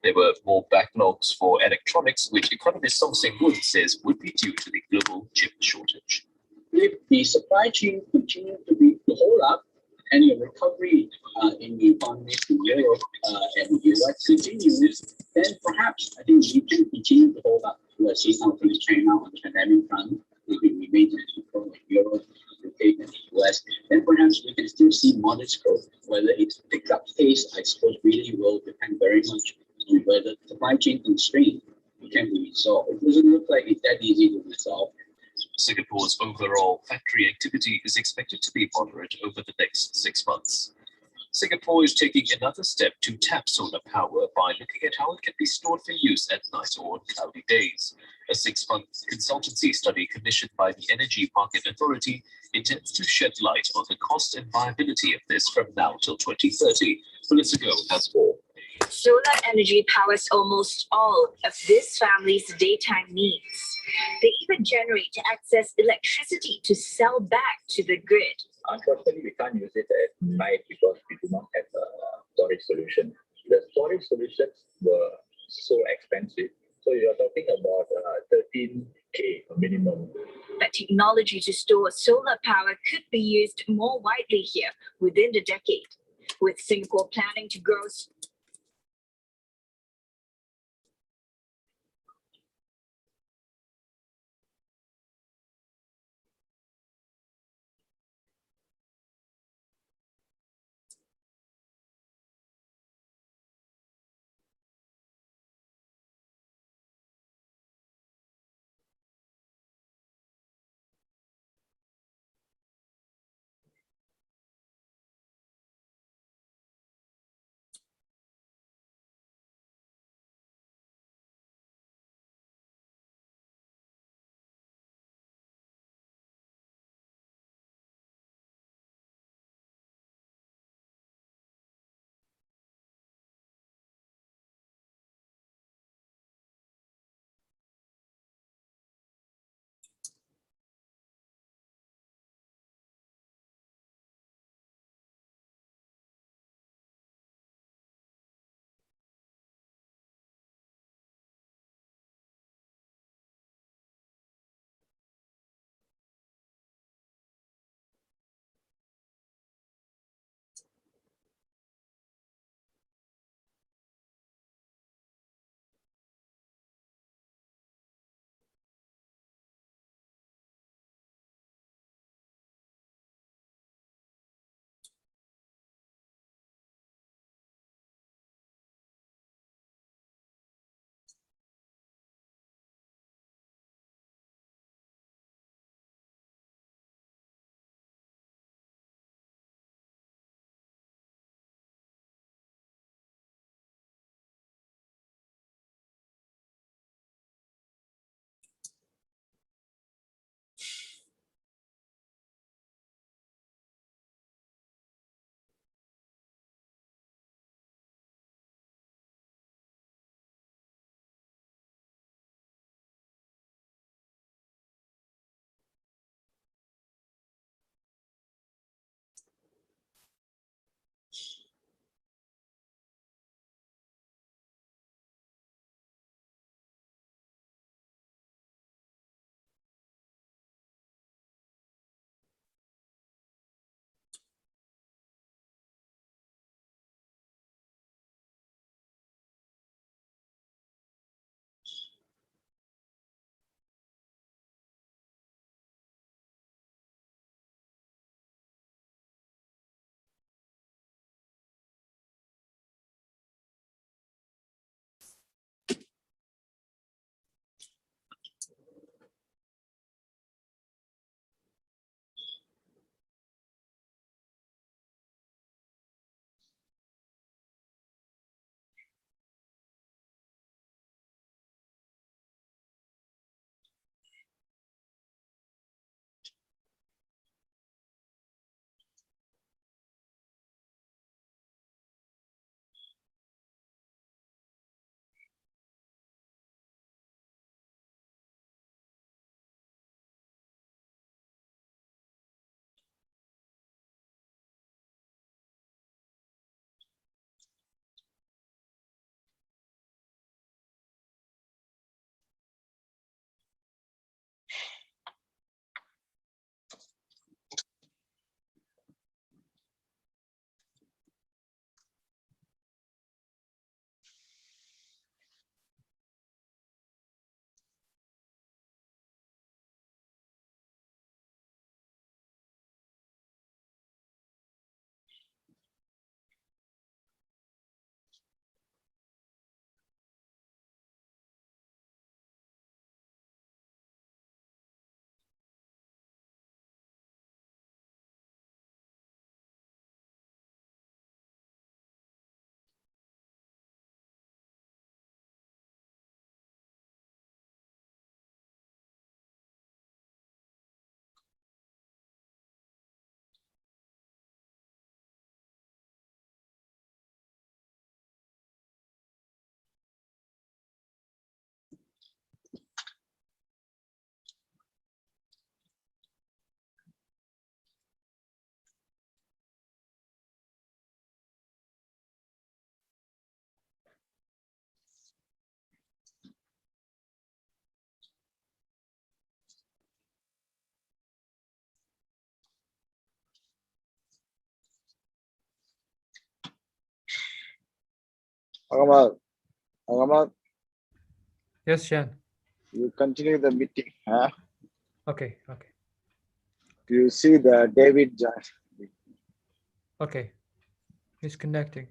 There were more backlogs for electronics, which economist Song Seng-Woon says would be due to the global chip shortage. If the supply chain continues to hold up, and the recovery in the economies in Europe and the US continues, then perhaps I think we can continue to hold up. We'll see something in China on the pandemic front. If it remains in Europe, UK, and the US, then perhaps we can still see modest growth. Whether it picks up pace, I suppose, really will depend very much on whether supply chain constraint can be resolved. It doesn't look like it's that easy to resolve. Singapore's overall factory activity is expected to be moderate over the next 6 months. Singapore is taking another step to tap solar power by looking at how it can be stored for use at night or on cloudy days. A 6-month consultancy study commissioned by the Energy Market Authority intends to shed light on the cost and viability of this from now till 2030. Politico has more. Solar energy powers almost all of this family's daytime needs. They even generate excess electricity to sell back to the grid. Unfortunately, we can't use it at night because we do not have a storage solution. The storage solutions were so expensive. So you're talking about 13K minimum. But technology to store solar power could be used more widely here within the decade, with Singapore planning to grow Ahmad, Yes, Shan. you continue the meeting. Huh? Okay, okay, You see the David John. okay. He's connecting.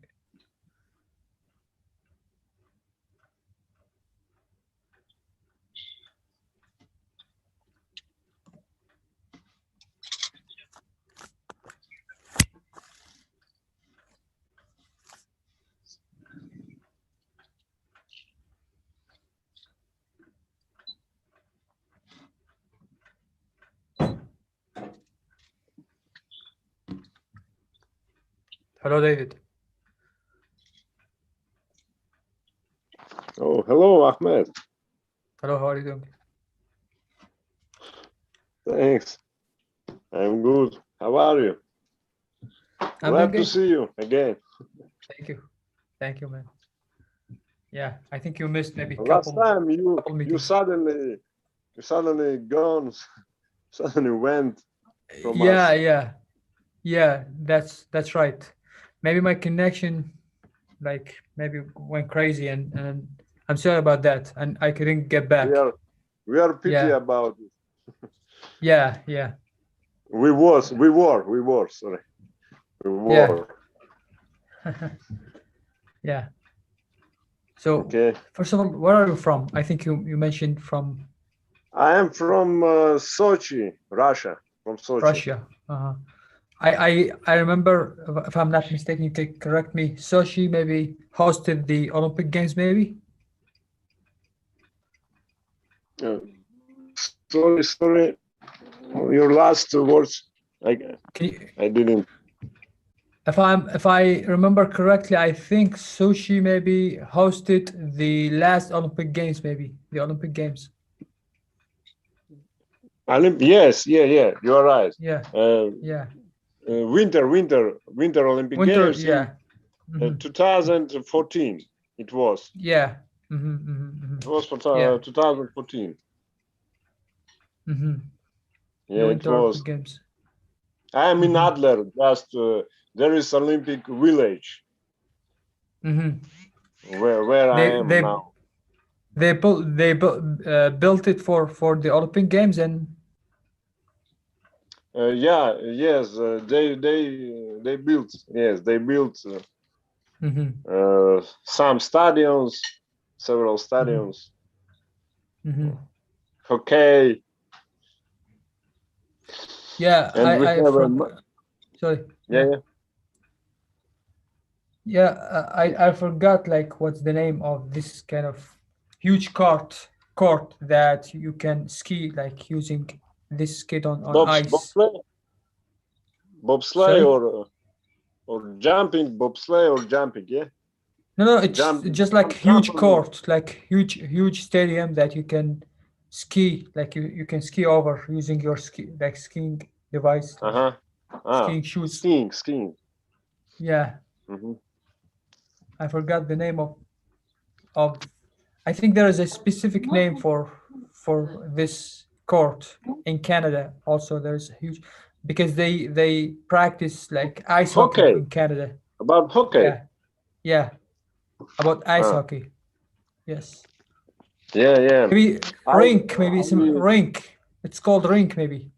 Hello, David. Oh, hello, Ahmed. Hello, how are you doing? Thanks. I'm good. How are you? I'm Glad doing to good. see you again. Thank you. Thank you, man. Yeah, I think you missed maybe Last time you couple meetings. suddenly gone, suddenly went from Yeah, us. yeah, that's right. Maybe my connection like maybe went crazy and I'm sorry about that and I couldn't get back. We are pity Yeah. about it. Yeah. We were, sorry. We were. Yeah. So Okay. first of all, where are you from? I think you mentioned from I am from Sochi, Russia. From Sochi. Russia. I remember, if I'm not mistaken, you can correct me. Sochi maybe hosted the Olympic Games, maybe. Sorry. Your last words. I didn't. If I remember correctly, I think Sochi maybe hosted the last Olympic Games, maybe the Olympic Games. Yes, yeah. You are right. Yeah. Winter Olympic Games. Yeah. In 2014, it was. Yeah. It was for Yeah. 2014. Yeah, The it Winter was. Olympic Games. I am in Adler. Just there is Olympic village. Where I am now. They built it for the Olympic Games and. They built. Yes, they built some stadiums, several stadiums. Hockey. Yeah, and we have sorry. Yeah. Yeah, I forgot like what's the name of this kind of huge court that you can ski like using this skate on ice. Bobsleigh or jumping, bobsleigh or jumping, yeah. No, it's just like huge court, like huge stadium that you can ski, like you can ski over using your skiing device, skiing shoes. Skiing. Yeah. I forgot the name of. I think there is a specific name for this court in Canada. Also, there's huge because they practice like ice hockey in Canada. About hockey. Yeah. About ice hockey. Yes. Yeah. Maybe rink. Maybe some rink. It's called rink. Maybe.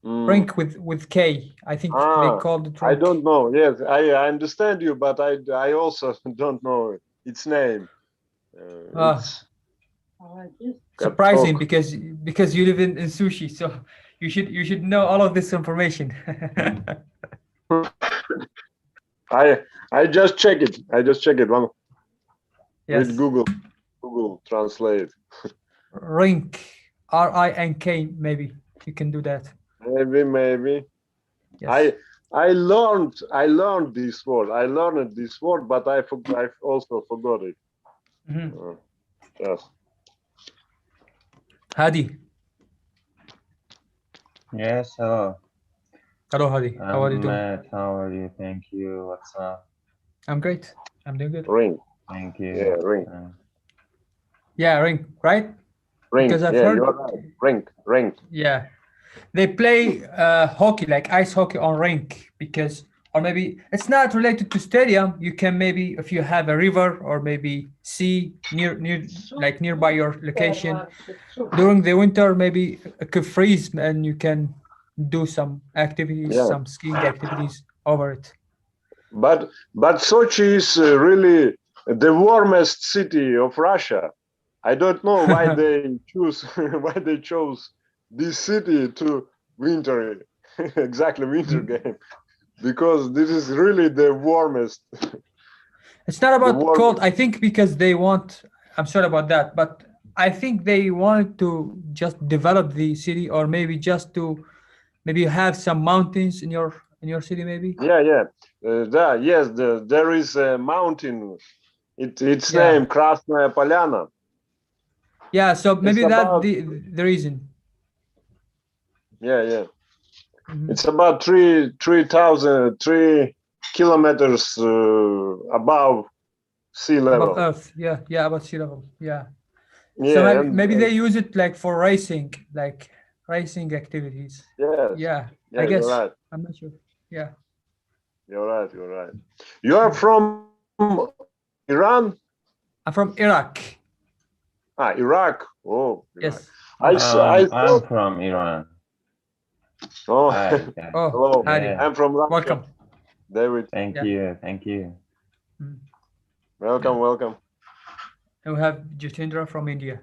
Rink with K. I think they called it rink. I don't know. Yes, I understand you, but I also don't know its name. It's surprising because you live in sushi, so you should know all of this information. I just check it. One. Yes. With Google Translate. Rink, RINK, maybe you can do that. Maybe. Yes. I learned this word. I learned this word, but I also forgot it. Yes. Hadi. Yes, hello. Hello, Hadi. How are you doing? Matt, how are you? Thank you. What's up? I'm great. I'm doing good. Ring. Thank you. Yeah, ring. Ring, right? Ring. Because I've heard. You're right. Ring. Yeah. They play hockey, like ice hockey on rink, because or maybe it's not related to stadium. You can maybe, if you have a river or maybe sea like nearby your location, during the winter, maybe it could freeze and you can do some activities, Yeah. some skiing activities over it. But Sochi is really the warmest city of Russia. I don't know why they chose this city to winter exactly winter game, because this is really the warmest. It's not about cold. I think because they want. I'm sorry about that, but I think they wanted to just develop the city, or maybe just to maybe have some mountains in your city, maybe. Yeah. There is a mountain. Its Yeah. name Krasnaya Polyana. Yeah, so maybe It's that's about, the reason. Yeah. Mhm. It's about 3 kilometers above sea level. Above Earth. Yeah, above sea level. Yeah. Yeah, So and maybe they use it like for racing, like racing activities. yes. Yeah, Yeah, I guess. you're right. I'm not sure. Yeah. You're right. You are from Iran? I'm from Iraq. Iraq. Oh, Iraq. Yes. I I'm thought. from Iran. Oh, Hi, yeah. Oh, hello. Hadi. Yeah. I'm from Russia. Welcome. David. Thank Yeah. you. Thank you. Welcome. And we have Jitendra from India.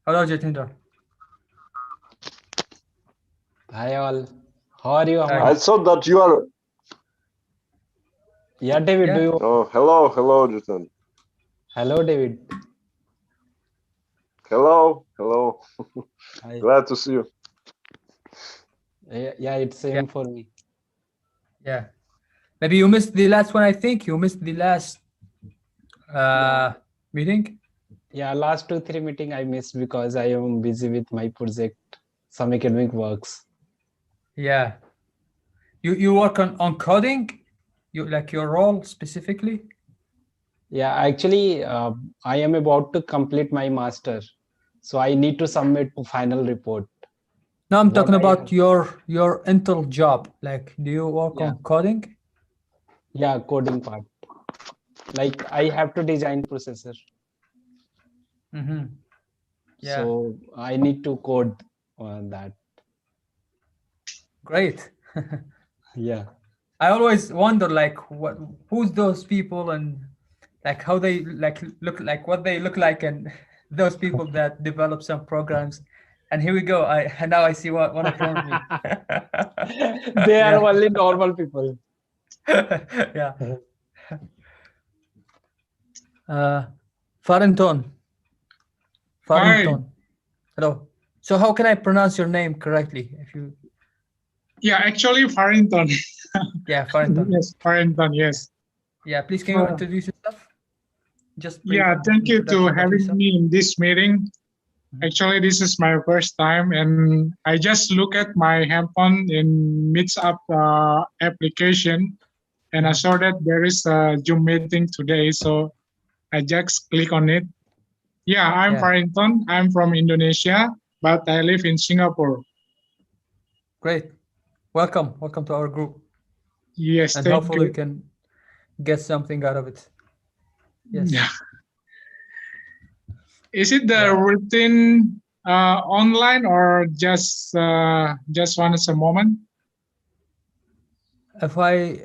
Hello, Jitendra. Hi all. How are you, Ahmed? I thought that you are. Yeah, David, Yeah. do you? Oh, hello, Jason. Hello, David. Hello. Hi. Glad to see you. Yeah, it's same for me. Yeah. Maybe you missed the last one, I think. You missed the last meeting. Yeah, last 2-3 meeting I missed because I am busy with my project, some academic works. Yeah. You work on coding? You like your role specifically? Yeah, actually, I am about to complete my master, so I need to submit a final report. No, I'm What talking I about have- your Intel job. Like, do you work Yeah. on coding? Yeah, coding part. Like I have to design processor, Mm-hmm. Yeah. so I need to code on that. Great. Yeah. I always wonder like who's those people and like how they look like what they look like and those people that develop some programs. And here we go. Now I see one in front of me. They are Yeah. only normal people. Yeah. Farrington. Hello. So how can I pronounce your name correctly? If you Yeah, actually Farrington. Yeah, Farrington. Yes, Farrington, yes. Yeah, please can you introduce yourself? Just brief Yeah, thank you to introduction about having yourself. me in this meeting. Actually, this is my first time, and I just look at my handphone in Meetup application, and I saw that there is a Zoom meeting today, so I just click on it. Yeah, I'm Yeah. Farrington. I'm from Indonesia, but I live in Singapore. Great. Welcome to our group. Yes, And thank hopefully we you. can get something out of it. Yes. Yeah. Is it the Yeah. routine online or just once a moment? If I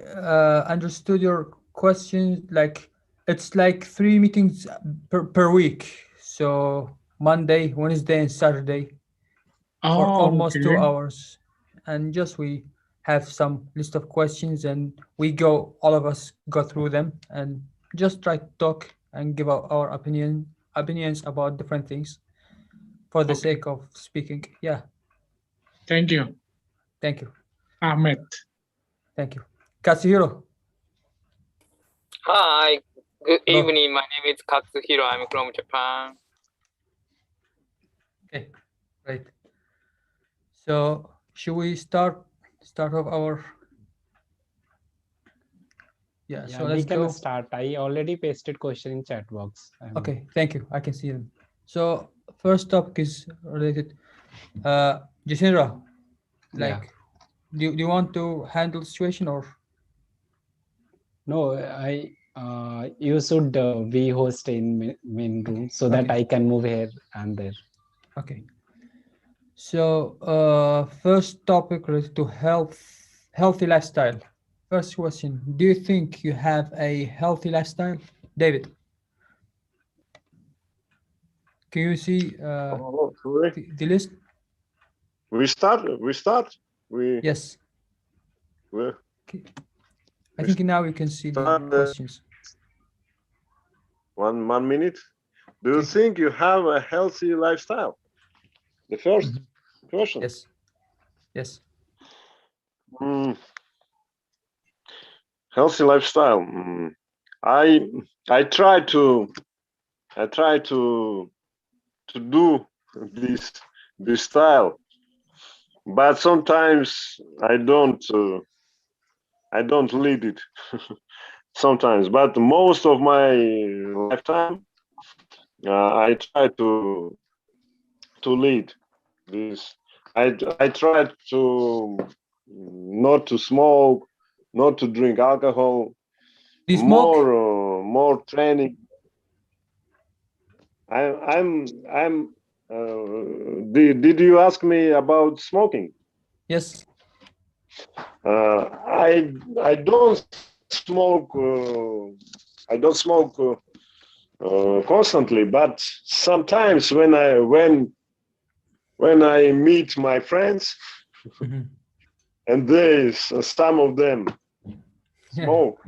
understood your question, like it's like 3 meetings per week. So Monday, Wednesday, and Saturday for almost 2 hours. And just we have some list of questions and all of us go through them and just try to talk and give our opinions about different things for the sake of speaking. Yeah. Thank you, Thank you. Ahmed. Thank you. Katsuhiro. Hi, good Hello. evening. My name is Katsuhiro. I'm from Japan. Okay, great. So should we start off our Yeah, so we let's can go. start. I already pasted question in chat box. Okay, thank you. I can see them. So first topic is related. Jitendra, like, do you want to handle the situation or? No, you should be host in main room so that Okay. I can move here and there. Okay. So first topic related to healthy lifestyle. First question: do you think you have a healthy lifestyle, David? Can you see Oh, sorry. the list? We start. We Yes. we Okay. I think now you can see the start questions. 1 minute. Do you Okay. think you have a healthy lifestyle? The first question. Yes. Yes. Mm, healthy lifestyle. I I try to do this style, but sometimes I don't lead it. Sometimes, but most of my lifetime, I try to lead this. I try to not to smoke, not to drink alcohol, Do you smoke? more training. I'm. Did you ask me about smoking? Yes. I don't smoke. I don't smoke constantly, but sometimes when I meet my friends and some of them smoke.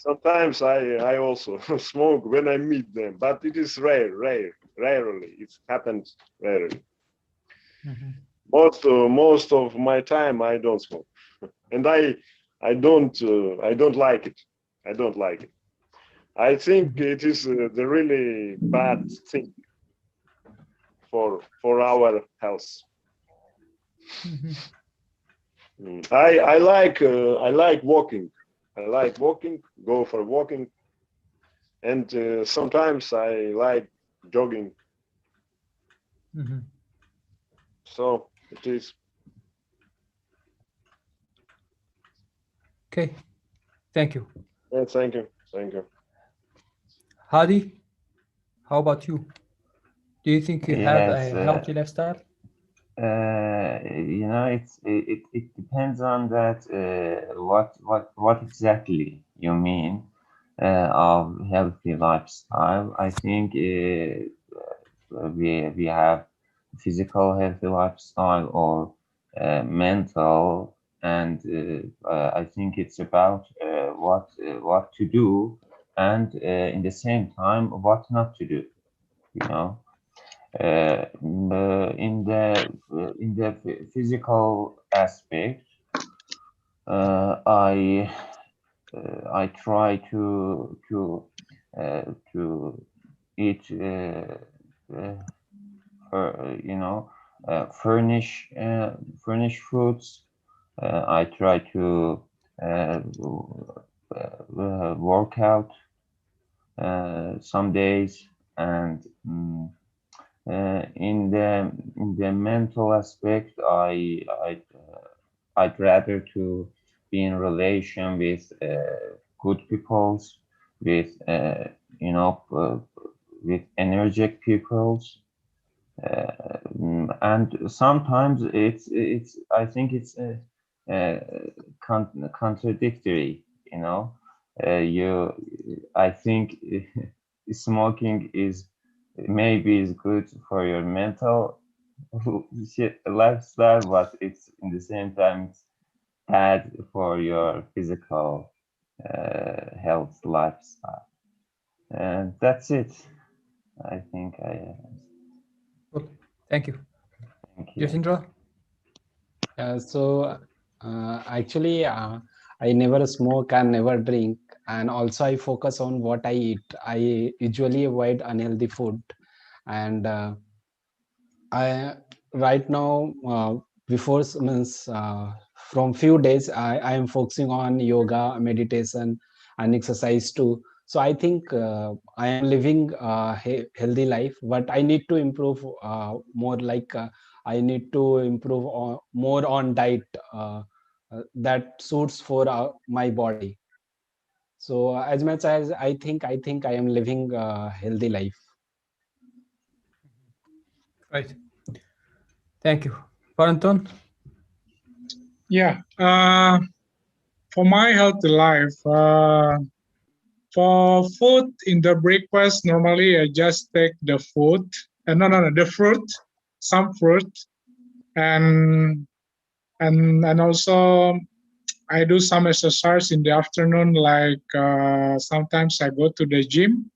Sometimes I also smoke when I meet them, but it is rarely. It happens rarely. Most of my time I don't smoke, and I don't like it. I don't like it. I think it is the really bad thing for our health. I like walking. I like walking. Go for walking, and sometimes I like jogging. So it is. Okay. Thank you. Yeah, thank you. Thank you. Hadi, how about you? Do you think you have a Yes, healthy lifestyle? it depends on that what exactly you mean of healthy lifestyle. I think we have physical healthy lifestyle or mental, and I think it's about what to do, and in the same time what not to do. You know, in the physical aspect, I try to eat furnish foods. I try to work out some days, and in the mental aspect, I'd rather to be in relation with good peoples, with with energetic peoples, and sometimes it's I think it's contradictory. You know, you I think smoking is maybe is good for your mental lifestyle, but it's in the same time it's bad for your physical health lifestyle. And that's it. I think I Cool. Thank you. thank you. Yasindra? So actually, I never smoke and never drink, and also I focus on what I eat. I usually avoid unhealthy food, and I right now before means from few days I am focusing on yoga, meditation, and exercise too. So I think I am living a healthy life, but I need to improve more. Like I need to improve more on diet that suits for my body. So as much as I think I am living a healthy life. Right. Thank you. Valentin? Yeah. For my healthy life, for food in the breakfast, normally I just take the food. No, the fruit, some fruit, and and also I do some exercise in the afternoon. Like sometimes I go to the gym,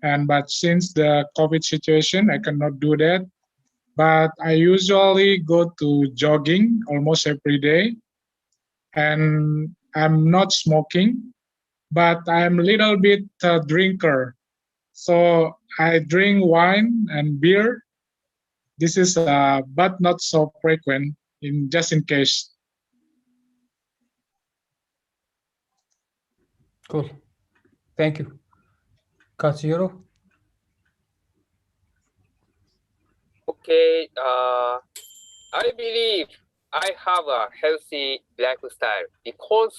and but since the COVID situation, I cannot do that. But I usually go to jogging almost every day, and I'm not smoking, but I'm a little bit drinker. So I drink wine and beer. This is but not so frequent. In just in case. Cool. Thank you. Katsuhiro? Okay, I believe I have a healthy lifestyle because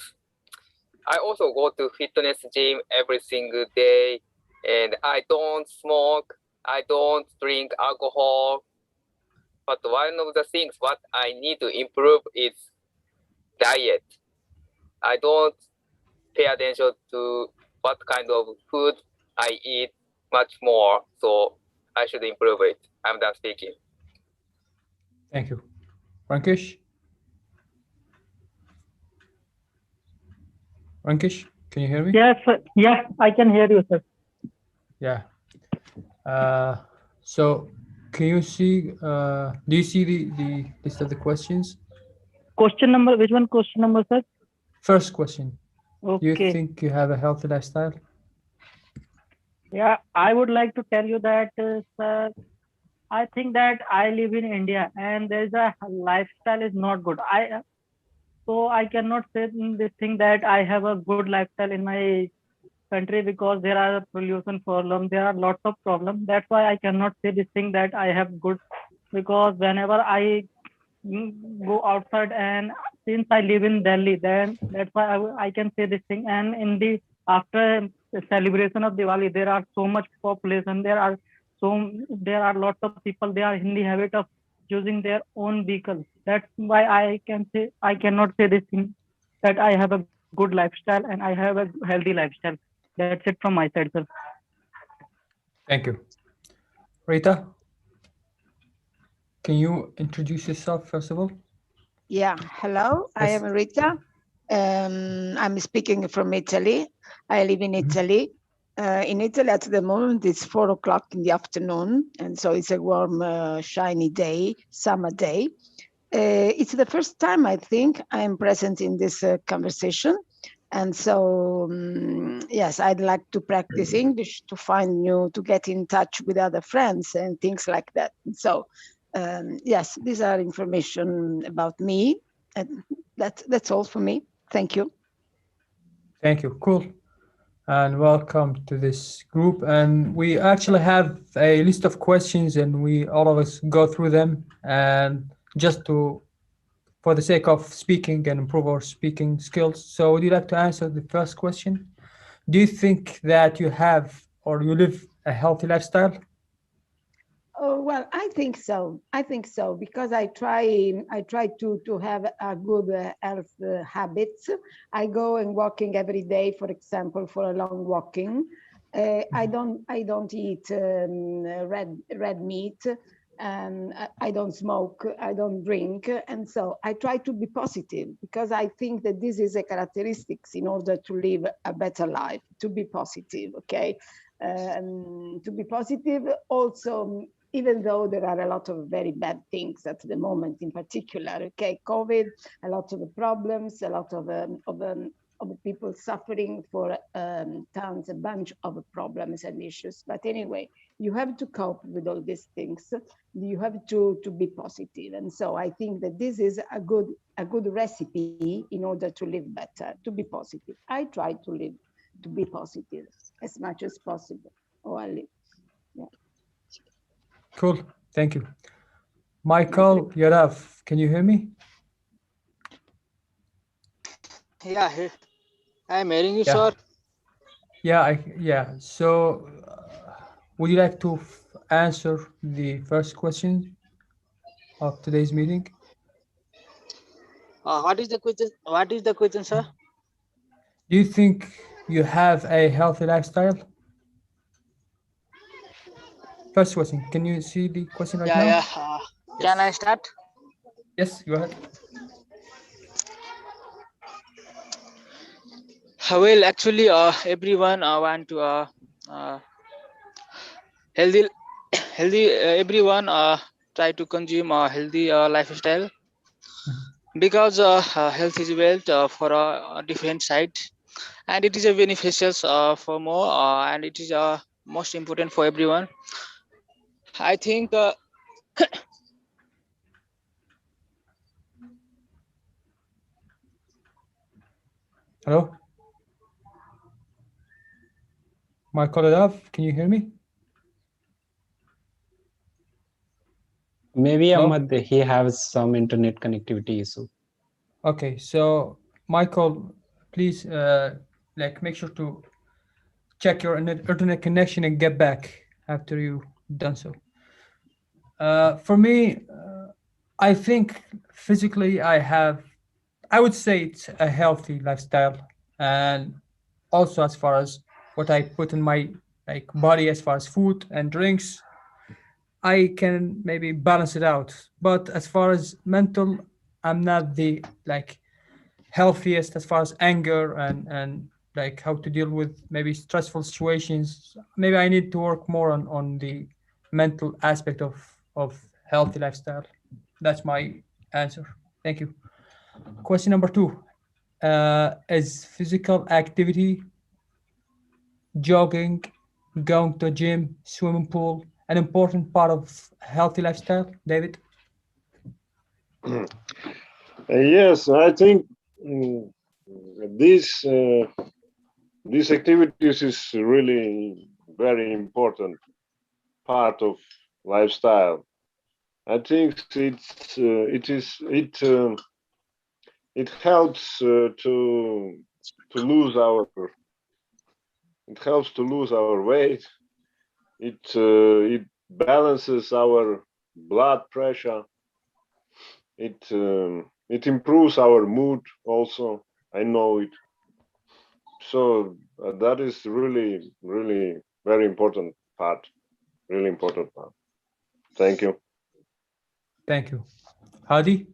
I also go to fitness gym every single day, and I don't smoke, I don't drink alcohol. But one of the things what I need to improve is diet. I don't pay attention to what kind of food I eat much more, so I should improve it. I'm done speaking. Thank you. Rankish? Rankish, can you hear me? Yes, yes, I can hear you, sir. Yeah. So can you see, do you see the list of the questions? Question number, which one question number, sir? First question. Do you Okay. think you have a healthy lifestyle? Yeah, I would like to tell you that, sir, I think that I live in India and there's a lifestyle is not good. So I cannot say this thing that I have a good lifestyle in my country because there are pollution problem. There are lots of problems. That's why I cannot say this thing that I have good, because whenever I go outside, and since I live in Delhi, then that's why I can say this thing. And in the after the celebration of Diwali, there are so much population. There are lots of people. They are in the habit of using their own vehicle. That's why I cannot say this thing that I have a good lifestyle and I have a healthy lifestyle. That's it from my side, sir. Thank you. Rita, can you introduce yourself first of all? Yeah, hello, I Yes. am Rita. I'm speaking from Italy. I live in Italy. In Italy at the moment it's 4 o'clock in the afternoon, and so it's a warm, shiny day, summer day. It's the first time I think I'm present in this conversation. And so, yes, I'd like to practice English to to get in touch with other friends and things like that. So, yes, these are information about me. And that's all for me. Thank you. Thank you. Cool. And welcome to this group. And we actually have a list of questions, and we all of us go through them. And just for the sake of speaking and improve our speaking skills. So would you like to answer the first question? Do you think that you have or you live a healthy lifestyle? Oh, well, I think so. I think so because I try to have a good health habits. I go and walking every day, for example, for a long walking. I don't eat red meat. I don't smoke. I don't drink, and so I try to be positive because I think that this is a characteristics in order to live a better life. To be positive, okay. To be positive also, even though there are a lot of very bad things at the moment in particular, okay, COVID, a lot of problems, a lot of people suffering for tons, a bunch of problems and issues. But anyway, you have to cope with all these things. You have to be positive. And so I think that this is a good recipe in order to live better, to be positive. I try to be positive as much as possible. Yeah. Cool. Thank you. Michael Yarav, can you hear me? Yeah, I'm hearing you, Yeah. sir. Yeah. So, would you like to answer the first question of today's meeting? What is the question? What is the question, sir? Do you think you have a healthy lifestyle? First question. Can you see the question right Yeah, now? yeah. Can I start? Yes, go ahead. Well, actually, everyone want to healthy, healthy. Everyone try to consume a healthy lifestyle because health is wealth for a different side, and it is a beneficial for more, and it is most important for everyone. I think. Hello? Michael Love, can you hear me? Maybe Hello? Ahmad, he has some internet connectivity issue. Okay, so Michael, please make sure to check your internet connection and get back after you done so. For me, I think physically I would say it's a healthy lifestyle, and also as far as what I put in my body as far as food and drinks, I can maybe balance it out. But as far as mental, I'm not the healthiest as far as anger and how to deal with maybe stressful situations. Maybe I need to work more on the mental aspect of healthy lifestyle. That's my answer. Thank you. Question number two. Is physical activity, jogging, going to gym, swimming pool, an important part of healthy lifestyle, David? Yes, I think mm, this these activities is really very important part of lifestyle. I think it helps to lose our weight. It balances our blood pressure. It improves our mood also. I know it. So that is really very important part. Really important part. Thank you. Thank you. Hadi?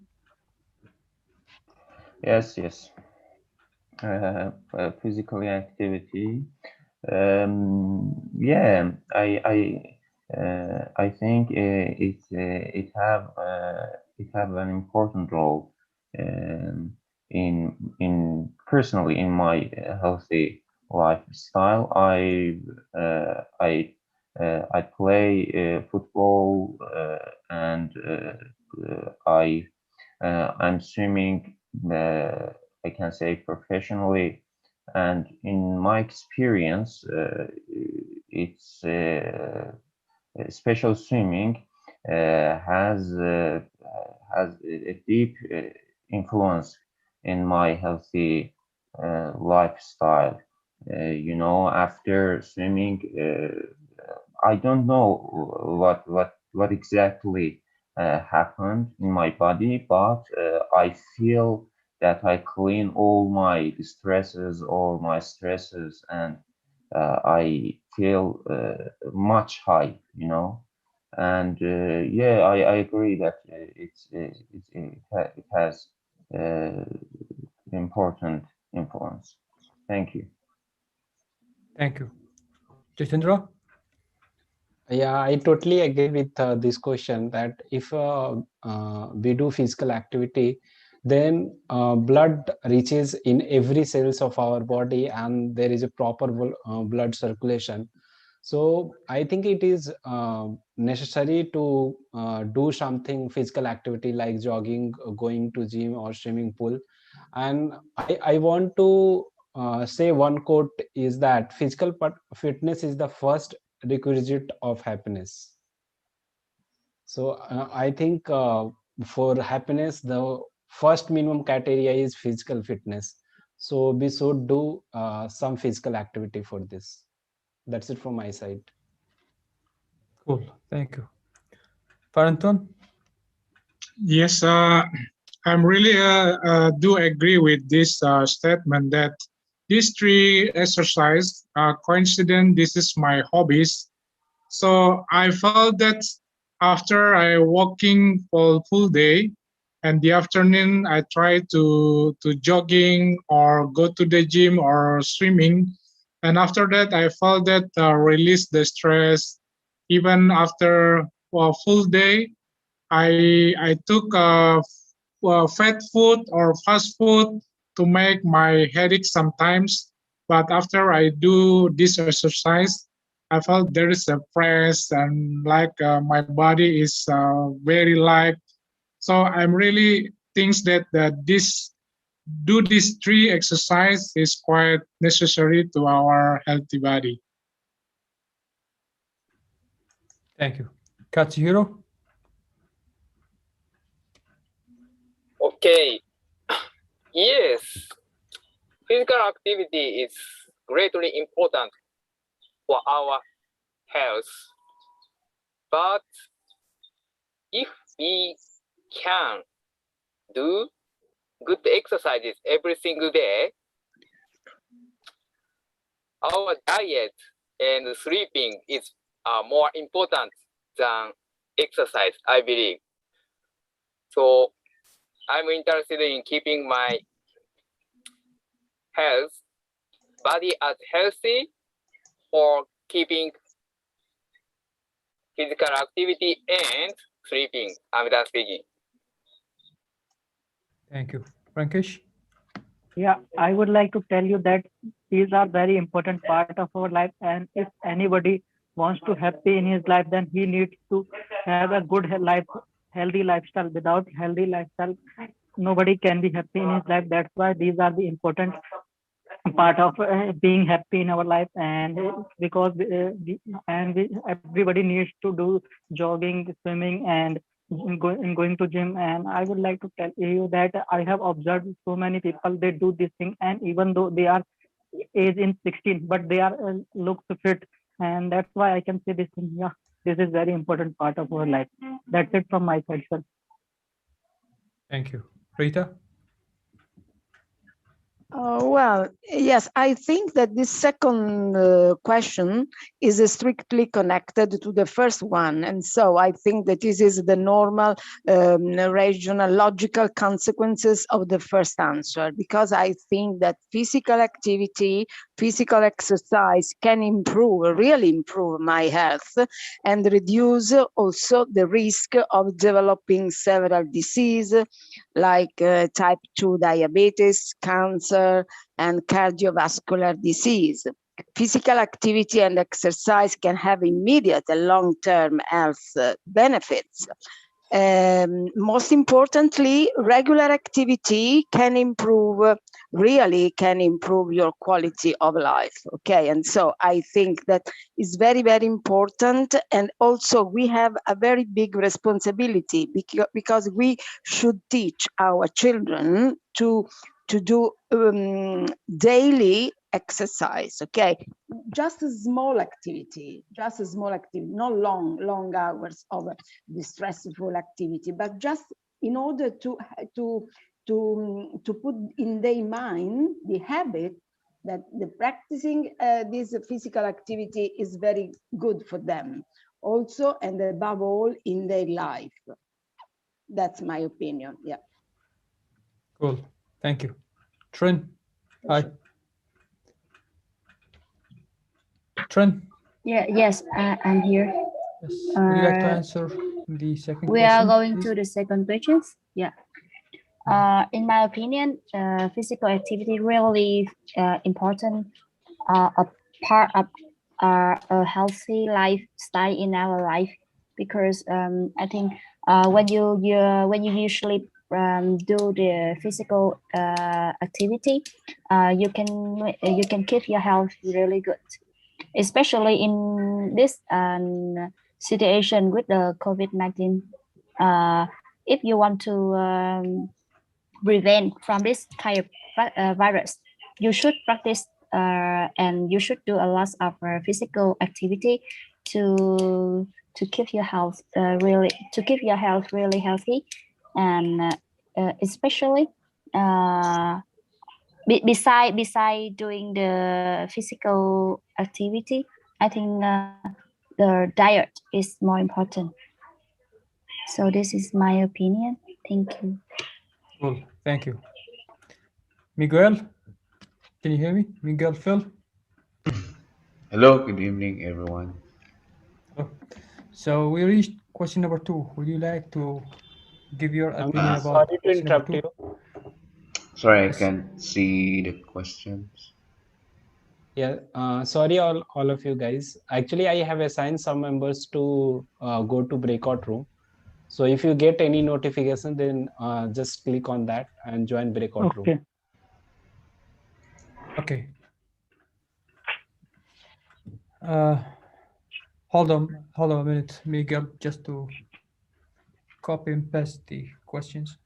Yes, yes. Physical activity. Yeah, I think it have an important role in personally in my healthy lifestyle. I play football and I'm swimming. I can say professionally, and in my experience, it's special swimming has a deep influence in my healthy lifestyle. After swimming, I don't know what exactly happened in my body, but I feel that I clean all my stresses, and I feel much high, and yeah, I agree that it has uh, important influence. Thank you. Thank you. Jitendra? Yeah, I totally agree with this question that if we do physical activity, then blood reaches in every cells of our body and there is a proper blood circulation. So I think it is necessary to do something physical activity like jogging, going to gym or swimming pool. And I want to say one quote is that physical fitness is the first requisite of happiness. So I think for happiness, the first minimum criteria is physical fitness. So we should do some physical activity for this. That's it from my side. Cool, thank you. Farrington? Yes, I'm really do agree with this statement that these three exercise coincident. This is my hobbies. So I felt that after I walking for full day, and the afternoon I try to jogging or go to the gym or swimming, and after that I felt that release the stress. Even after a full day, I took fat food or fast food to make my headache sometimes. But after I do this exercise, I felt there is a press and like my body is very light. So I'm really thinks that this do these three exercise is quite necessary to our healthy body. Thank you. Katsuhiro? Okay. Yes, physical activity is greatly important for our health. But if we can do good exercises every single day, our diet and sleeping is more important than exercise, I believe. So I'm interested in keeping my body as healthy or keeping physical activity and sleeping. I'm done speaking. Thank you. Frankish? Yeah, I would like to tell you that these are very important part of our life, and if anybody wants to happy in his life, then he needs to have a good life, healthy lifestyle. Without healthy lifestyle, nobody can be happy in his life. That's why these are the important part of being happy in our life, and because everybody needs to do jogging, swimming, and going to gym. And I would like to tell you that I have observed so many people, they do this thing, and even though they are age in 16, but they are looks fit, and that's why I can say this thing. Yeah, this is very important part of our life. That's it from my side, sir. Thank you. Rita? Well, yes, I think that this second question is strictly connected to the first one. And so I think that this is the normal, regional, logical consequences of the first answer, because I think that physical activity, physical exercise can improve, really improve my health and reduce also the risk of developing several diseases like type 2 diabetes, cancer, and cardiovascular disease. Physical activity and exercise can have immediate and long-term health benefits. Most importantly, regular activity can improve, really can improve your quality of life. Okay, and so I think that is very, very important. And also we have a very big responsibility because we should teach our children to do daily exercise. Okay, just a small activity, not long hours of the stressful activity, but just in order to put in their mind the habit that the practicing this physical activity is very good for them also, and above all in their life. That's my opinion. Yeah. Cool. Thank you. Trin? Hi. Trin? Yeah, yes, I'm here. Yes. Would you like to answer the second We question? are going please? to the second questions. Yeah. In my opinion, physical activity really important, a part of a healthy lifestyle in our life, because I think when you usually do the physical activity, you can keep your health really good, especially in this situation with the COVID-19. If you want to prevent from this kind of virus, you should practice and you should do a lot of physical activity to keep your health really healthy, and especially beside doing the physical activity, I think the diet is more important. So this is my opinion. Thank you. Cool. Thank you. Miguel, can you hear me? Miguel Phil? Hello, good evening, everyone. Hello. So we reached question number 2. Would you like to give your opinion about Sorry to question number interrupt 2? you. Sorry, I Yes. can't see the questions. Yeah, sorry all of you guys. Actually, I have assigned some members to go to breakout room. So if you get any notification, then just click on that and join breakout room. Okay. Okay. Hold on a minute, Miguel, just to copy and paste the questions.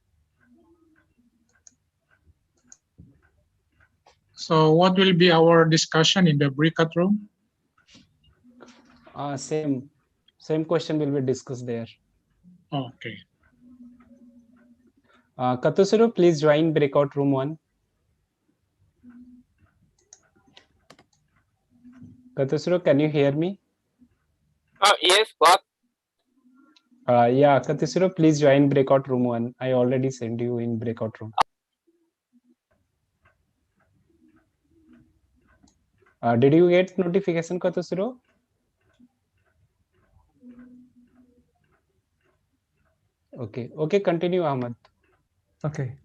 So what will be our discussion in the breakout room? Same question will be discussed there. Okay. Katusuru, please join breakout room 1. Katusuru, can you hear me? Yes, what? Yeah, Katusuru, please join breakout room 1. I already sent you in breakout room. Did you get notification, Katusuru? Okay, continue, Ahmad. Okay.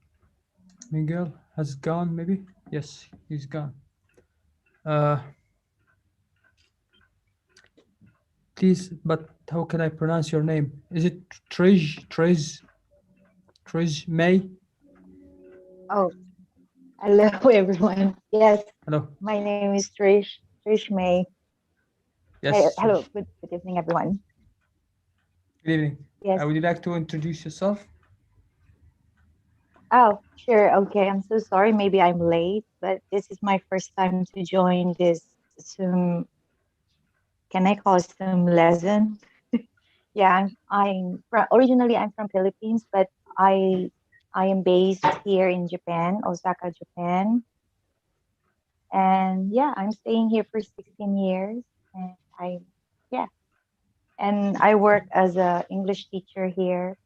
Miguel has gone, maybe? Yes, he's gone. Please, but how can I pronounce your name? Is it Trish May? Oh, hello everyone. Yes. Hello. My name is Trish May. Yes. Hello. Good evening, everyone. Good evening. Yes. Would you like to introduce yourself? Oh, sure. Okay. I'm so sorry. Maybe I'm late, but this is my first time to join this Zoom. Can I call it Zoom lesson? Yeah, originally I'm from Philippines, but I am based here in Japan, Osaka, Japan. And yeah, I'm staying here for 16 years, and I work as a English teacher here.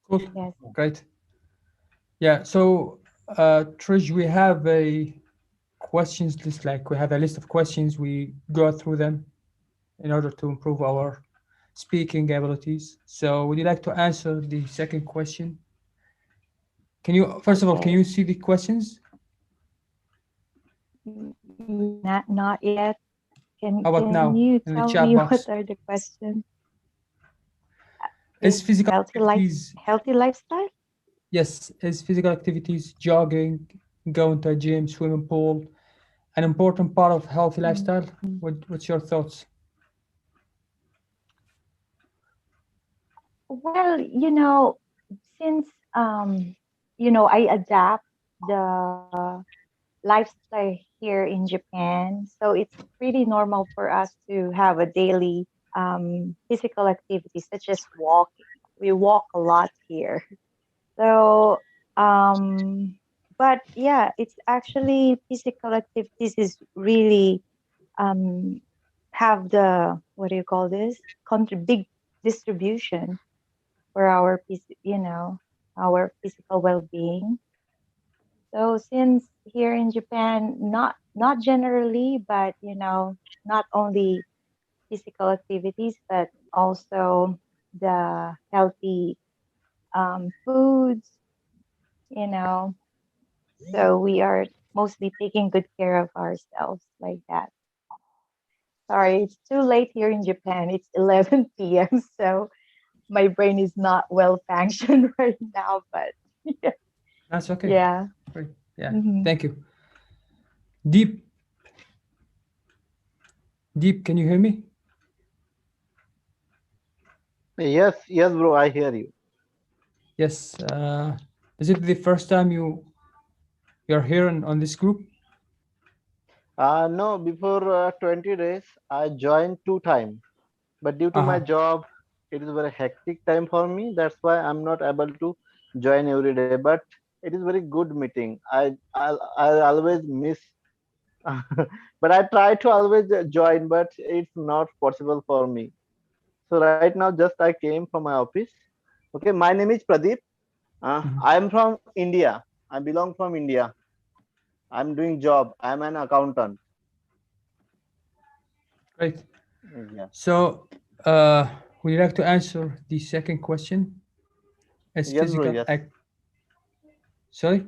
Cool. Yes. Great. Yeah. So, Trish, we have a questions list. Like, we have a list of questions. We go through them in order to improve our speaking abilities. So, would you like to answer the second question? Can you, first of all, can you see the questions? Not yet. Can now, you in the tell chat me box? what are the questions? Is physical activities healthy lifestyle? Yes, is physical activities, jogging, going to a gym, swimming pool, an important part of healthy lifestyle? What's your thoughts? Well, since I adapt the lifestyle here in Japan, so it's pretty normal for us to have a daily physical activity such as walking. We walk a lot here. So, but yeah, it's actually physical activities is really have the, what do you call this? Big distribution for our our physical well-being. So since here in Japan, not generally, but not only physical activities, but also the healthy foods, so we are mostly taking good care of ourselves like that. Sorry, it's too late here in Japan. It's 11 p.m. So my brain is not well functioned right now, but yeah. That's okay. Yeah. Great. Yeah. Thank you. Deep, can you hear me? Yes, bro, I hear you. Yes. Is it the first time you You're here on this group? No, before 20 days, I joined 2 times. But due to my job, it is very hectic time for me. That's why I'm not able to join every day. But it is very good meeting. I always miss, but I try to always join, but it's not possible for me. So right now, just I came from my office. Okay, my name is Pradeep. I'm from India. I belong from India. I'm doing job. I'm an accountant. Great. Yeah. So, would you like to answer the second question? As Yes, bro. physical Yes. Sorry?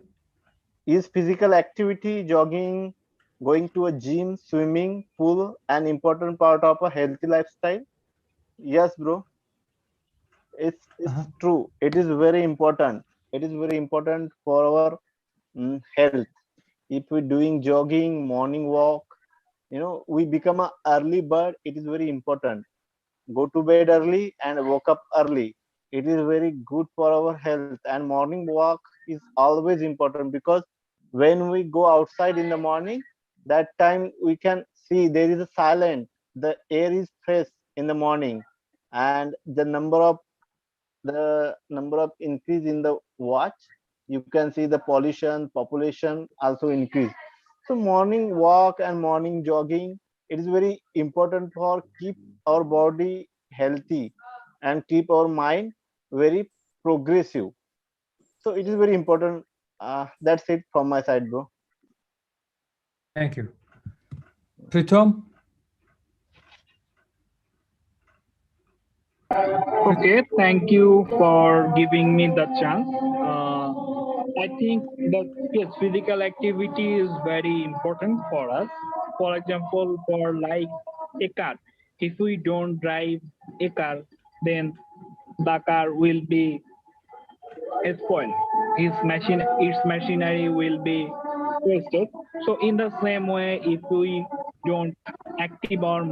Is physical activity, jogging, going to a gym, swimming, pool, an important part of a healthy lifestyle? Yes, bro. It's true. It is very important. It is very important for our health. If we're doing jogging, morning walk, we become a early bird. It is very important. Go to bed early and woke up early. It is very good for our health. And morning walk is always important because when we go outside in the morning, that time we can see there is a silent, the air is fresh in the morning, and the number of increase in the watch, you can see the pollution population also increase. So morning walk and morning jogging, it is very important for keep our body healthy and keep our mind very progressive. So it is very important. That's it from my side, bro. Thank you. Pritom? Okay, thank you for giving me the chance. I think that yes, physical activity is very important for us. For example, for like a car, if we don't drive a car, then the car will be spoiled. Its machinery will be wasted. So in the same way, if we don't active our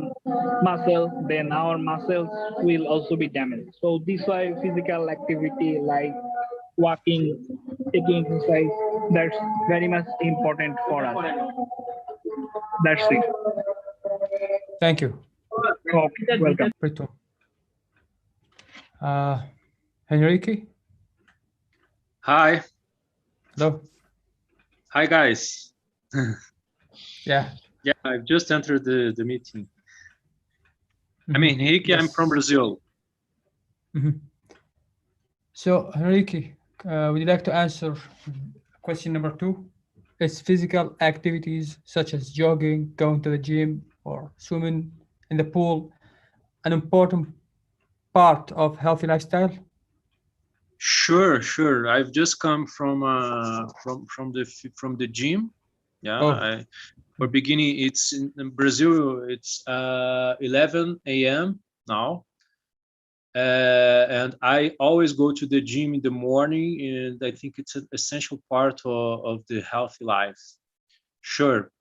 muscle, then our muscles will also be damaged. So this why physical activity like walking, taking exercise, that's very much important for us. That's it. Thank you. Okay, welcome. Pritom. Henrique? Hi. Hello. Hi, guys. Yeah. Yeah, I've just entered the meeting. I mean, Henrique, I'm from Brazil. So, Henrique, would you like to answer question number 2? Is physical activities such as jogging, going to the gym, or swimming in the pool an important part of healthy lifestyle? Sure. I've just come from the gym. Yeah. Oh. For beginning, it's in Brazil. It's 11 a.m. now. And I always go to the gym in the morning, and I think it's an essential part of the healthy life. Sure,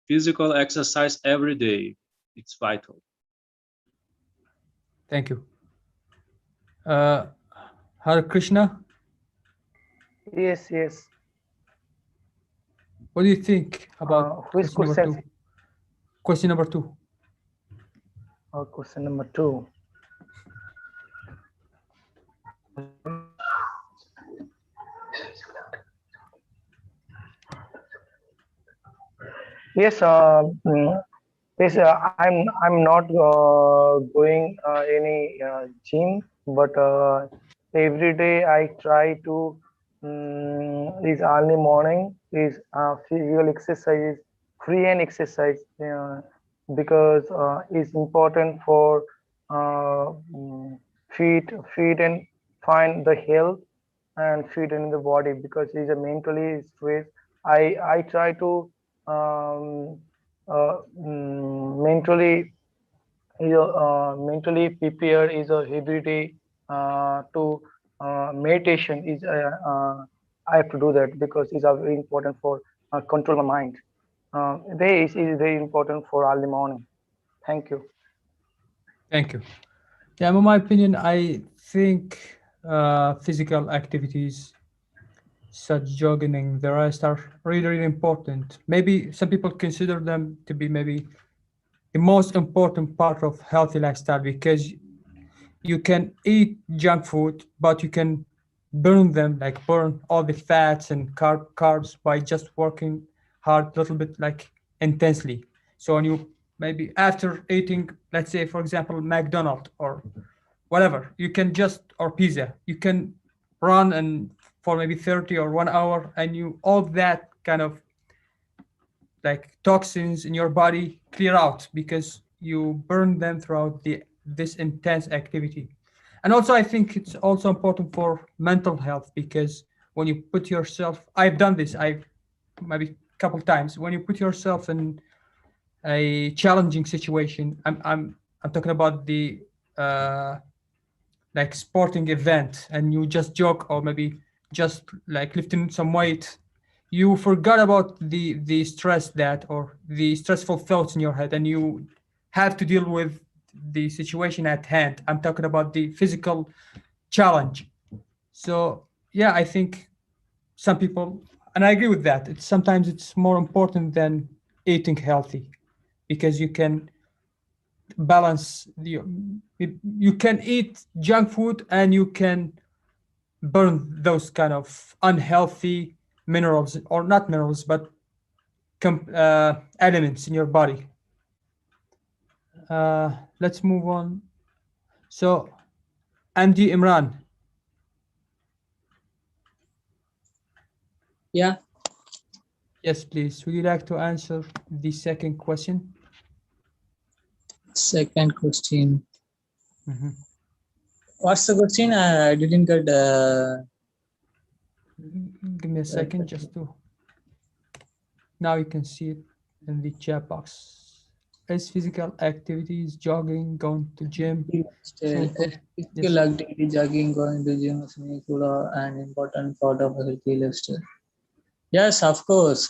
physical exercise every day, it's vital. Thank you. Hare Krishna? Yes. What do you think about which question number 2? question? Question number 2. Question number 2. Yes, yes. I'm not going any gym, but every day I try to is early morning is physical exercise, free and exercise because it's important for feet and find the health and fit in the body because he's a mentally stressed. I try to mentally mentally prepare is a every day to meditation is I have to do that because it's very important for control my mind. They is very important for early morning. Thank you. Thank you. Yeah, in my opinion, I think physical activities such jogging and the rest are really, really important. Maybe some people consider them to be maybe the most important part of healthy lifestyle because you can eat junk food, but you can burn them, like burn all the fats and carbs by just working hard a little bit, like intensely. So when you maybe after eating, let's say for example, McDonald's or whatever, you can just or pizza, you can run and for maybe 30 or 1 hour, and you all that kind of like toxins in your body clear out because you burn them throughout this intense activity. And also I think it's also important for mental health because when you put yourself, I've done this, I've maybe a couple times, when you put yourself in a challenging situation, I'm talking about the like sporting event, and you just jog or maybe just like lifting some weight, you forgot about the stress that or the stressful thoughts in your head, and you have to deal with the situation at hand. I'm talking about the physical challenge. So yeah, I think some people, and I agree with that, it's sometimes it's more important than eating healthy because you can balance the, you can eat junk food and you can burn those kind of unhealthy minerals, or not minerals but elements in your body. Let's move on. So Andy Imran. Yeah. Yes, please. Would you like to answer the second question? Second question. Mm-hmm. What's the question? I didn't get. Give me a second just to. Now you can see it in the chat box. Is physical activities, jogging, going to gym, swimming pool? Physical Yes. activity, jogging, going to gym, swimming pool are an important part of a healthy lifestyle. Yes, of course.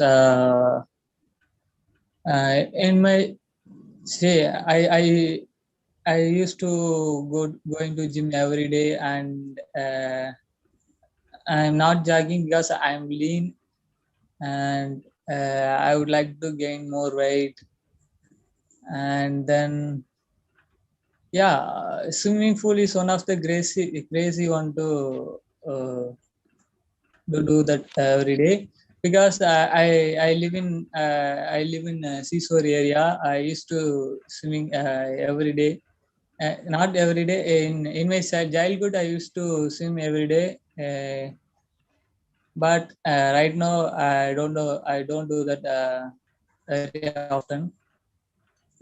In my say, I used to going to gym every day, and I'm not jogging because I'm lean, and I would like to gain more weight. And then yeah, swimming pool is one of the crazy one to do that every day, because I live in seashore area. I used to swimming every day. Not every day. In my childhood, I used to swim every day. But right now, I don't know. I don't do that very often.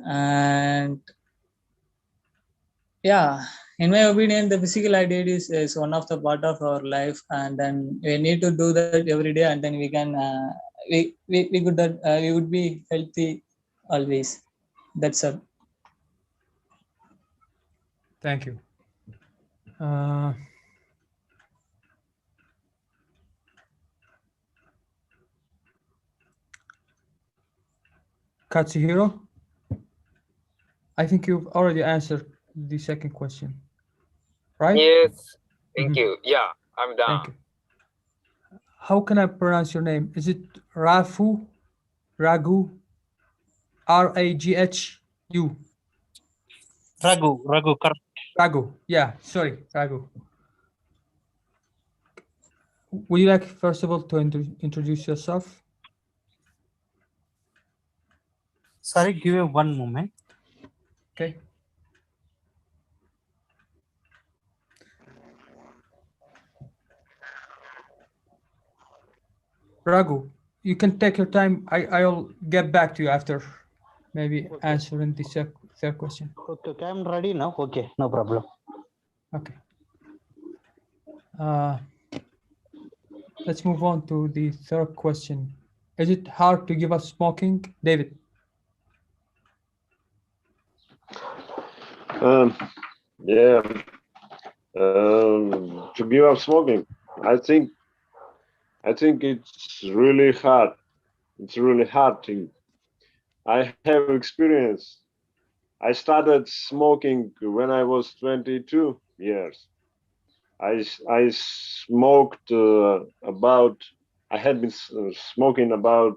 And yeah, in my opinion, the physical activity is one of the part of our life, and then we need to do that every day, and then we can we would be healthy always. That's all. Thank you. Katsuhiro, I think you've already answered the second question, right? Yes. Thank you. Yeah, I'm done. Thank you. How can I pronounce your name? Is it Rafu? Ragu? Raghu? Raghu, correct. Ragu. Yeah, sorry, Ragu. Would you like, first of all, to introduce yourself? Sorry, give me 1 moment. Okay. Raghu, you can take your time. I'll get back to you after maybe answering the third question. Okay, I'm ready now. Okay, no problem. Okay. Let's move on to the third question. Is it hard to give up smoking, David? Yeah. To give up smoking, I think it's really hard. It's really hard thing. I have experience. I started smoking when I was 22 years. I smoked about I had been smoking about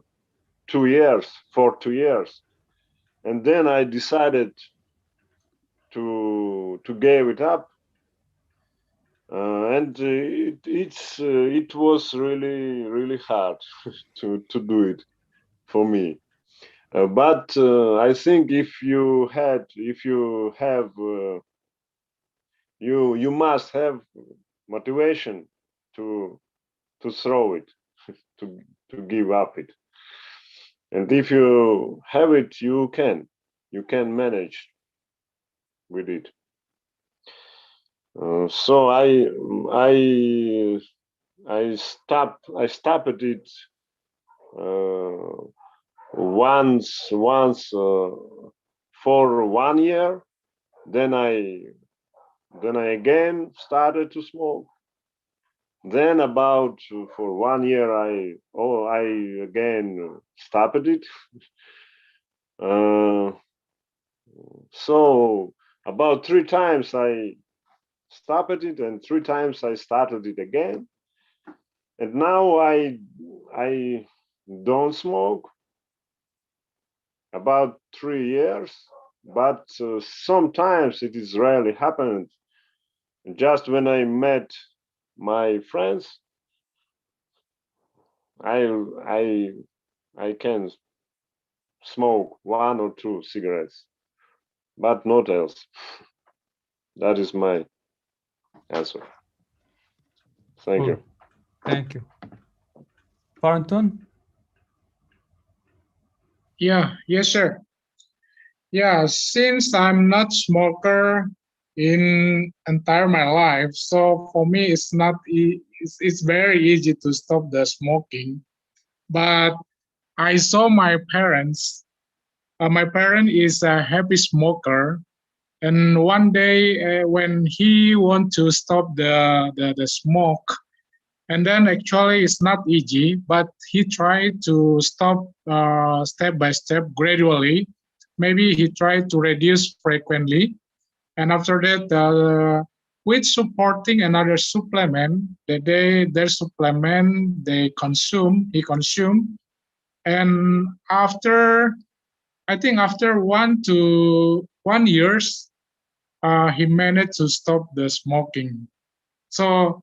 2 years, for 2 years, and then I decided to give it up, and it was really hard to do it for me. But I think if you have you must have motivation to throw it, to give up it, and if you have it, you can manage with it. So I stopped it once for 1 year. Then I again started to smoke. Then about for 1 year I again stopped it. So about 3 times I stopped it, and 3 times I started it again. And now I don't smoke about 3 years, but sometimes it is rarely happened. Just when I met my friends, I can smoke 1 or 2 cigarettes, but not else. That is my answer. Thank you. Thank you. Farrington? Yeah, yes, sir. Yeah, since I'm not smoker in entire my life, so for me it's not it's very easy to stop the smoking. But I saw my parents. My parent is a heavy smoker, and one day when he want to stop the smoke, and then actually it's not easy, but he tried to stop step by step gradually. Maybe he tried to reduce frequently, and after that, with supporting another supplement, their supplement he consumed, and after I think after 1 years, he managed to stop the smoking. So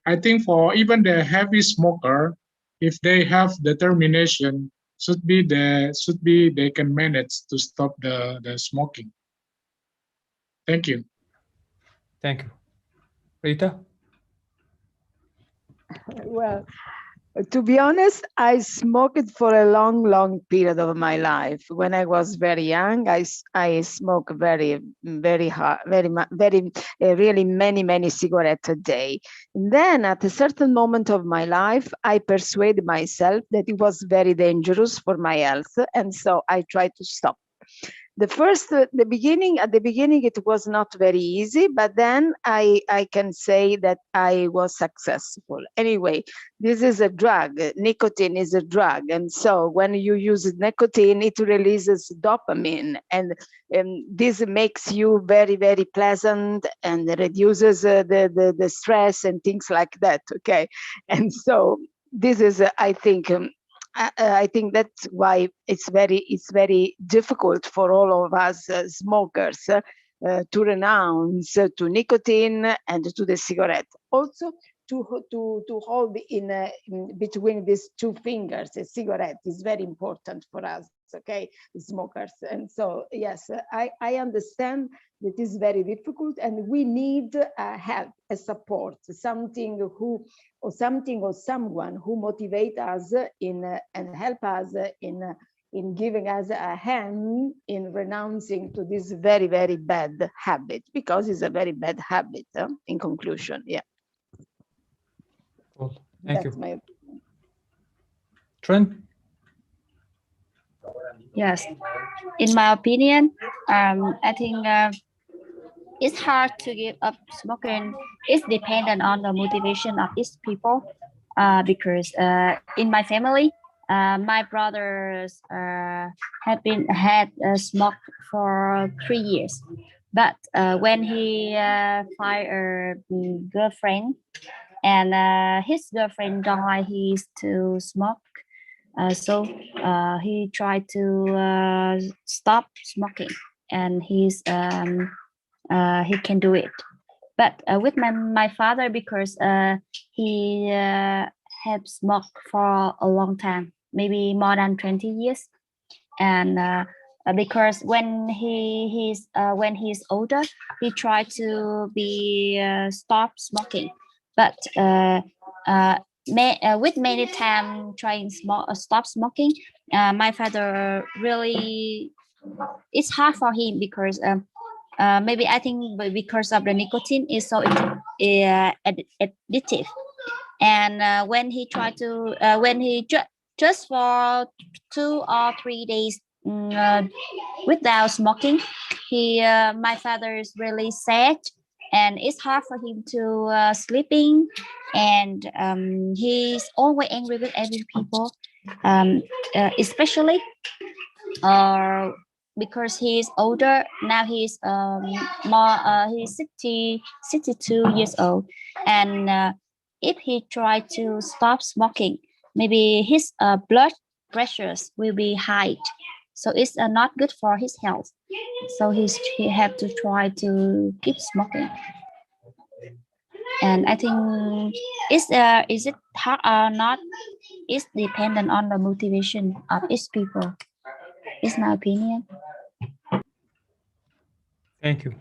I think for even the heavy smoker, if they have determination, should be they can manage to stop the smoking. Thank you. Thank you. Rita? Well, to be honest, I smoked for a long period of my life. When I was very young, I smoked very hard, really many cigarettes a day. And then at a certain moment of my life, I persuaded myself that it was very dangerous for my health, and so I tried to stop. At the beginning, it was not very easy, but then I can say that I was successful. Anyway, this is a drug. Nicotine is a drug. And so when you use nicotine, it releases dopamine. And this makes you very pleasant and reduces the stress and things like that. Okay. And so this is, I think that's why it's very difficult for all of us smokers to renounce to nicotine and to the cigarette. Also, to hold in between these two fingers a cigarette is very important for us, okay, smokers. And so, yes, I understand that is very difficult, and we need help, a support, something or someone who motivate us and help us in giving us a hand in renouncing to this very bad habit, because it's a very bad habit. In conclusion, yeah. Cool. Thank That's you. my opinion. Trent? Yes, in my opinion, I think it's hard to give up smoking. It's dependent on the motivation of each people, because in my family, my brothers had smoked for 3 years, but when he find a girlfriend, and his girlfriend died. He used to smoke, so he tried to stop smoking, and he can do it. But with my father, because he have smoked for a long time, maybe more than 20 years, and because when he's older, he tried to be stop smoking, but with many time trying stop smoking, my father really, it's hard for him because maybe I think because of the nicotine is so addictive, and when he tried to when he just for 2 or 3 days without smoking, he my father is really sad, and it's hard for him to sleeping, and he's always angry with every people, especially because he's older now. He's more he's 62 years old, and if he try to stop smoking, maybe his blood pressures will be high, so it's not good for his health. So he have to try to keep smoking, and I think is it hard or not, it's dependent on the motivation of each people. It's my opinion. Thank you.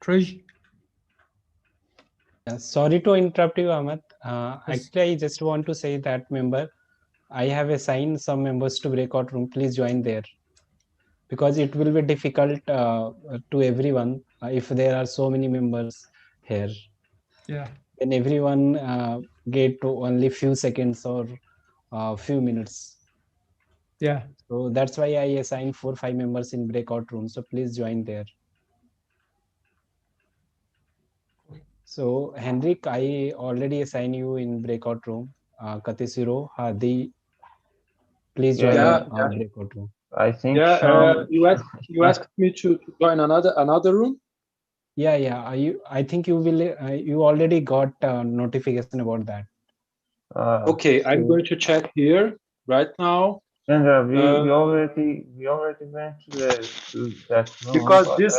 Trish? Sorry to interrupt you, Ahmed. Yes. Actually, I just want to say that I have assigned some members to breakout room. Please join there, because it will be difficult to everyone if there are so many members here. Yeah. Then everyone get to only few seconds or few minutes. Yeah. So that's why I assigned 4 or 5 members in breakout room. So please join there. So Henrik, I already assigned you in breakout room. Katisiro, Hadi, please join breakout room. I think you asked me to join another room. Yeah. I think you will. You already got notification about that. Okay, I'm going to check here right now. Sandra, we already went to that room. Because this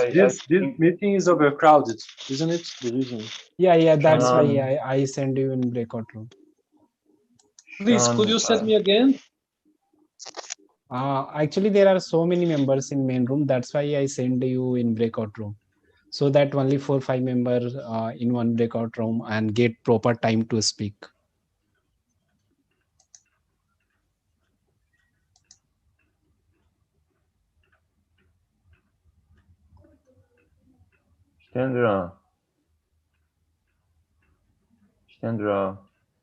meeting is overcrowded, isn't it? The reason. Yeah. That's why I send you in breakout room. Please, could you send me again? Actually, there are so many members in main room. That's why I send you in breakout room, so that only 4 or 5 members in one breakout room and get proper time to speak. Chandra,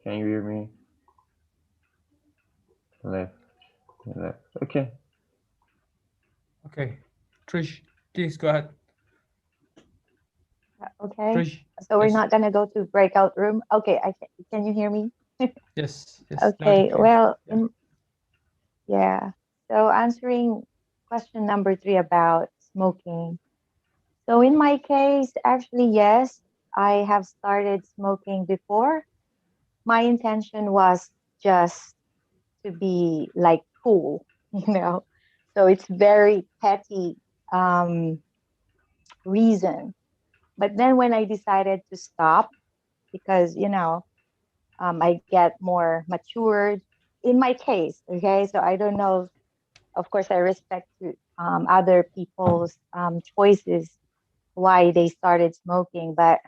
can you hear me? Left. Okay. Okay. Trish, please go ahead. Okay. Trish, so we're yes. not going to go to breakout room. Okay. Can you hear me? Yes. Okay. Well, yeah. So answering question number 3 about smoking. So in my case, actually, yes, I have started smoking before. My intention was just to be like cool, So it's very petty reason. But then when I decided to stop, because I get more matured in my case. Okay, so I don't know. Of course, I respect other people's choices why they started smoking, but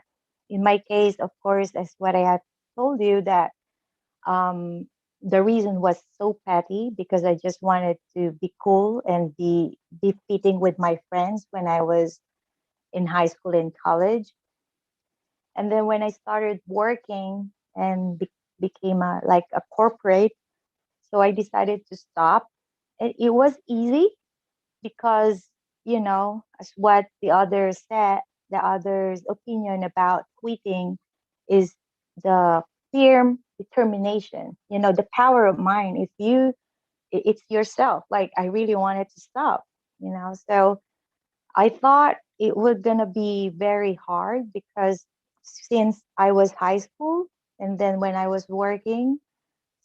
in my case, of course, as what I had told you, that the reason was so petty because I just wanted to be cool and be fitting with my friends when I was in high school and college. And then when I started working and became like a corporate, so I decided to stop. It was easy because, as what the others said, the others' opinion about quitting is the firm determination, the power of mind. It's yourself. Like, I really wanted to stop, so I thought it was going to be very hard because since I was high school, And then when I was working,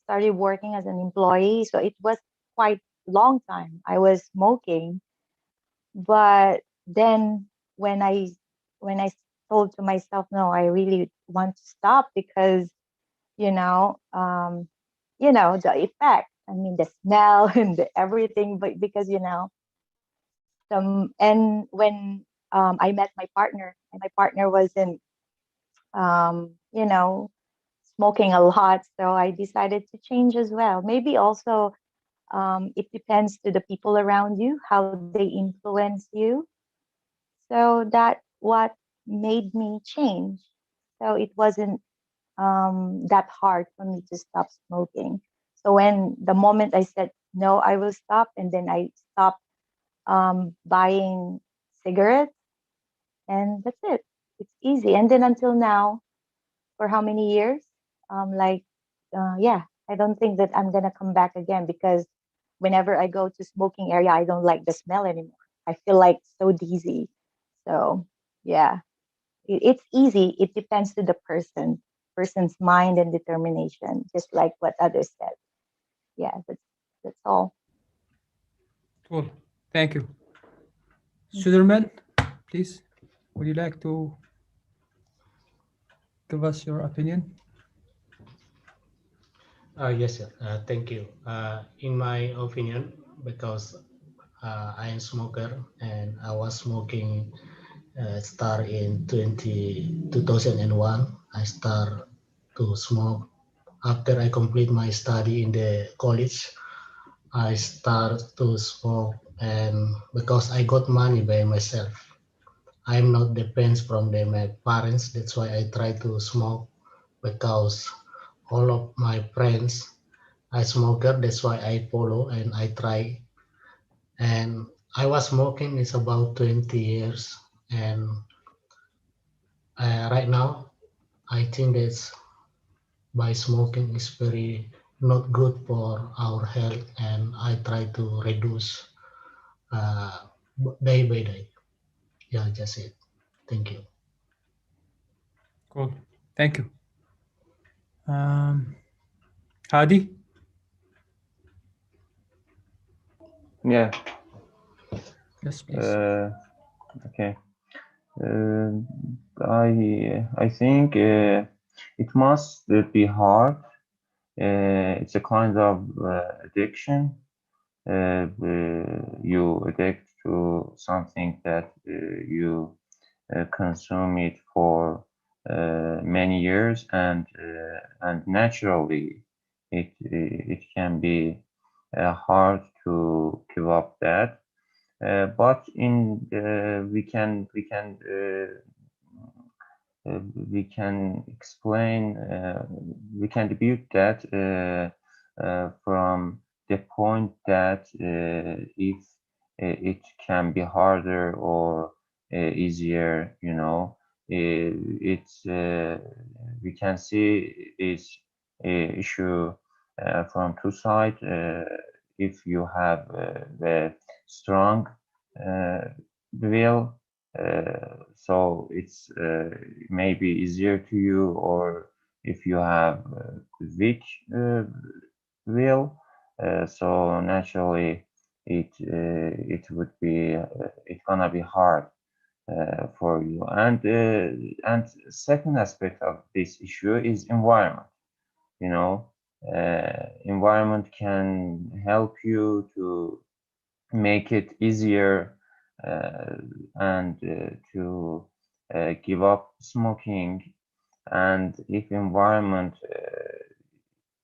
started working as an employee, so it was quite long time I was smoking. But then when I told to myself, no, I really want to stop because you know, the effect. I mean, the smell and the everything, but because and when I met my partner, and my partner wasn't, you know, smoking a lot, so I decided to change as well. Maybe also it depends to the people around you, how they influence you. So that what made me change. So it wasn't that hard for me to stop smoking. So when the moment I said no, I will stop, and then I stopped buying cigarettes, and that's it. It's easy. And then until now, for how many years? Yeah, I don't think that I'm gonna come back again because whenever I go to smoking area, I don't like the smell anymore. I feel like so dizzy. So yeah, it's easy. It depends to the person's mind and determination, just like what others said. Yeah, that's all. Cool. Thank you. Suderman, please, would you like to give us your opinion? Yes, sir. Thank you. In my opinion, because I am smoker and I was smoking start in 2001. I start to smoke after I complete my study in the college. I start to smoke, and because I got money by myself, I'm not depends from my parents. That's why I try to smoke because all of my friends are smoker. That's why I follow and I try. And I was smoking is about 20 years, and right now I think that's by smoking is very not good for our health, and I try to reduce uh, day by day. Yeah, just it. Thank you. Cool. Thank you. Hadi? Yeah. Yes, please. Okay. I think it must be hard. It's a kind of addiction. You addict to something that you consume it for many years, and naturally it can be hard to give up that. But in we can explain, we can debut that from the point that if it can be harder or easier, it's we can see this issue from two sides. If you have the strong will, so it's maybe easier to you, or if you have weak will, so naturally it would be it's gonna be hard for you. And second aspect of this issue is environment. Environment can help you to make it easier and to give up smoking. And if environment